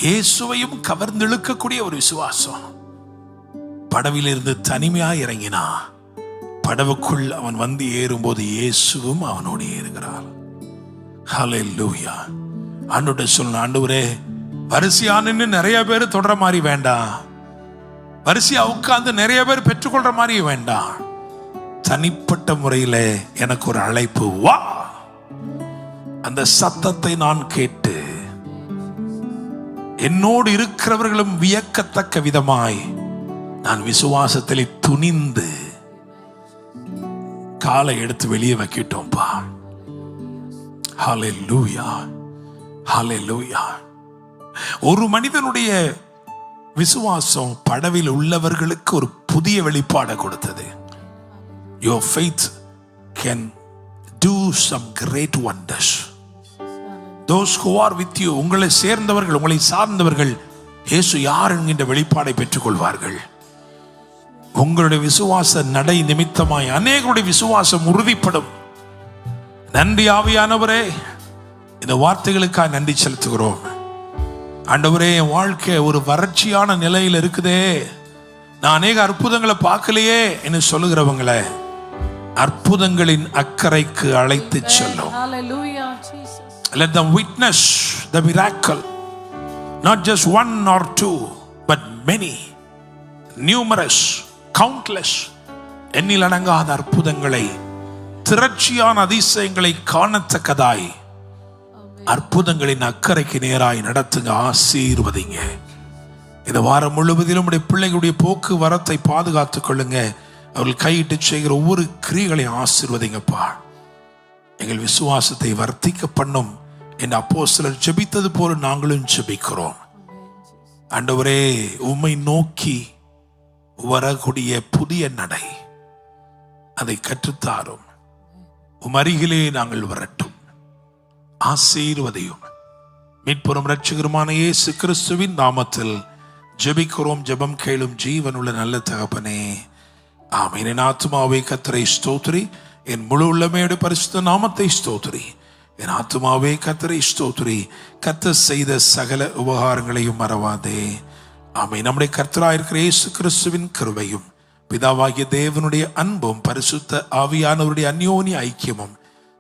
இயேசுவையும் கவர்ந்தெழுக்கக்கூடிய ஒரு விசுவாசம். படவிலிருந்து தனிமையாக இறங்கினா படவுக்குள் அவன் வந்து ஏறும்போது இயேசுவும் அவனோடு ஏறுகிறார். ஹல்லேலூயா. ஆண்டவரே சொல்ல, ஆண்டவரே வரிசையானு நிறைய பேர் தொடர மாதிரி வேண்டாம், வரிசையா உட்கார்ந்து நிறைய பேர் பெற்றுக்கொள்ற மாதிரி வேண்டாம். தனிப்பட்ட முறையில் எனக்கு ஒரு அழைப்பு, வா. அந்த சத்தத்தை நான் கேட்டு என்னோடு இருக்கிறவர்களும் வியக்கத்தக்க விதமாய் நான் விசுவாசத்திலே துணிந்து காலை எடுத்து வெளியே வைக்கிட்டோம்பா. ஹல்லேலூயா, ஹல்லேலூயா. ஒரு மனிதனுடைய விசுவாசம் படவில் உள்ளவர்களுக்கு ஒரு புதிய வெளிப்பாடை கொடுத்தது. Your faith can do some great wonders. Those who are with you, உங்களை சேர்ந்தவர்கள், உங்களை சார்ந்தவர்கள் இயேசு யார் என்கின்ற வெளிப்பாடை பெற்றுக் கொள்வார்கள். உங்களுடைய விசுவாச நடை நிமித்தமாய் அநேகருடைய விசுவாசம் உறுதிப்படும். நன்றி ஆவியானவரே, இந்த வார்த்தைகளுக்காக நன்றி செலுத்துகிறோம். ஆண்டவரே, என் வாழ்க்கை ஒரு வறட்சியான நிலையில் இருக்குதே, நான் அநேக அற்புதங்களை பார்க்கலையே என்று சொல்லுகிறவங்களை அற்புதங்களின் அக்கறைக்கு அழைத்து செல்லும். Let them witness the miracle, not just one or two, but many, numerous, countless, எண்ணில் அடங்காத அற்புதங்களை, திரட்சியான அதிசயங்களை காணத்தக்கதாய் அற்புதங்களின் அக்கறைக்கு நேராய் நடத்துங்க, ஆசீர்வதிங்க. இந்த வாரம் முழுவதிலும் உடைய பிள்ளைகளுடைய போக்குவரத்தை பாதுகாத்துக் கொள்ளுங்க. அவர்கள் கையிட்டு செய்கிற ஒவ்வொரு கிரியைகளையும் ஆசீர்வதிங்கப்பா. எங்கள் விசுவாசத்தை வர்த்திக்க பண்ணும் என்று அப்போஸ்தலர் ஜெபித்தது போல நாங்களும் ஜெபிக்கிறோம். ஆண்டவரே, உம்மை நோக்கி வரக்கூடிய புதிய நடை அதை கற்றுத்தாரும். உம் அருகிலே நாங்கள் வரட்டும், ஆசீர்வதியும். மீட்பெரும் இரட்சகருமான இயேசு கிறிஸ்துவின் நாமத்தில் ஜெபிக்கிறோம். ஜெபம் கேளும் ஜீவனுள்ள நல்ல தகப்பனே, ஆமென். என் ஆத்துமாவே கர்த்தரை ஸ்தோத்திரி, என் முழு உள்ளமையோடு பரிசுத்த நாமத்தை ஸ்தோத்திரி. என் ஆத்துமாவே கர்த்தரை ஸ்தோத்திரி, கர்த்தர் செய்த சகல உபகாரங்களையும் மறவாதே. ஆமென். நம்முடைய கர்த்தராயிருக்கிற இயேசு கிறிஸ்துவின் கிருபையும் பிதாவாகிய தேவனுடைய அன்பும் பரிசுத்த ஆவியானவருடைய அந்யோன்ய ஐக்கியமும்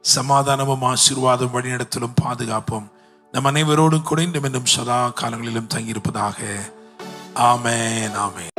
சமாதானமும் ஆசீர்வாதம் வழிநடத்தலும் பாதுகாப்பும் நம் அனைவரோடும் கூட இன்னும் சதா காலங்களிலும் தங்கியிருப்பதாக. ஆமென், ஆமென்.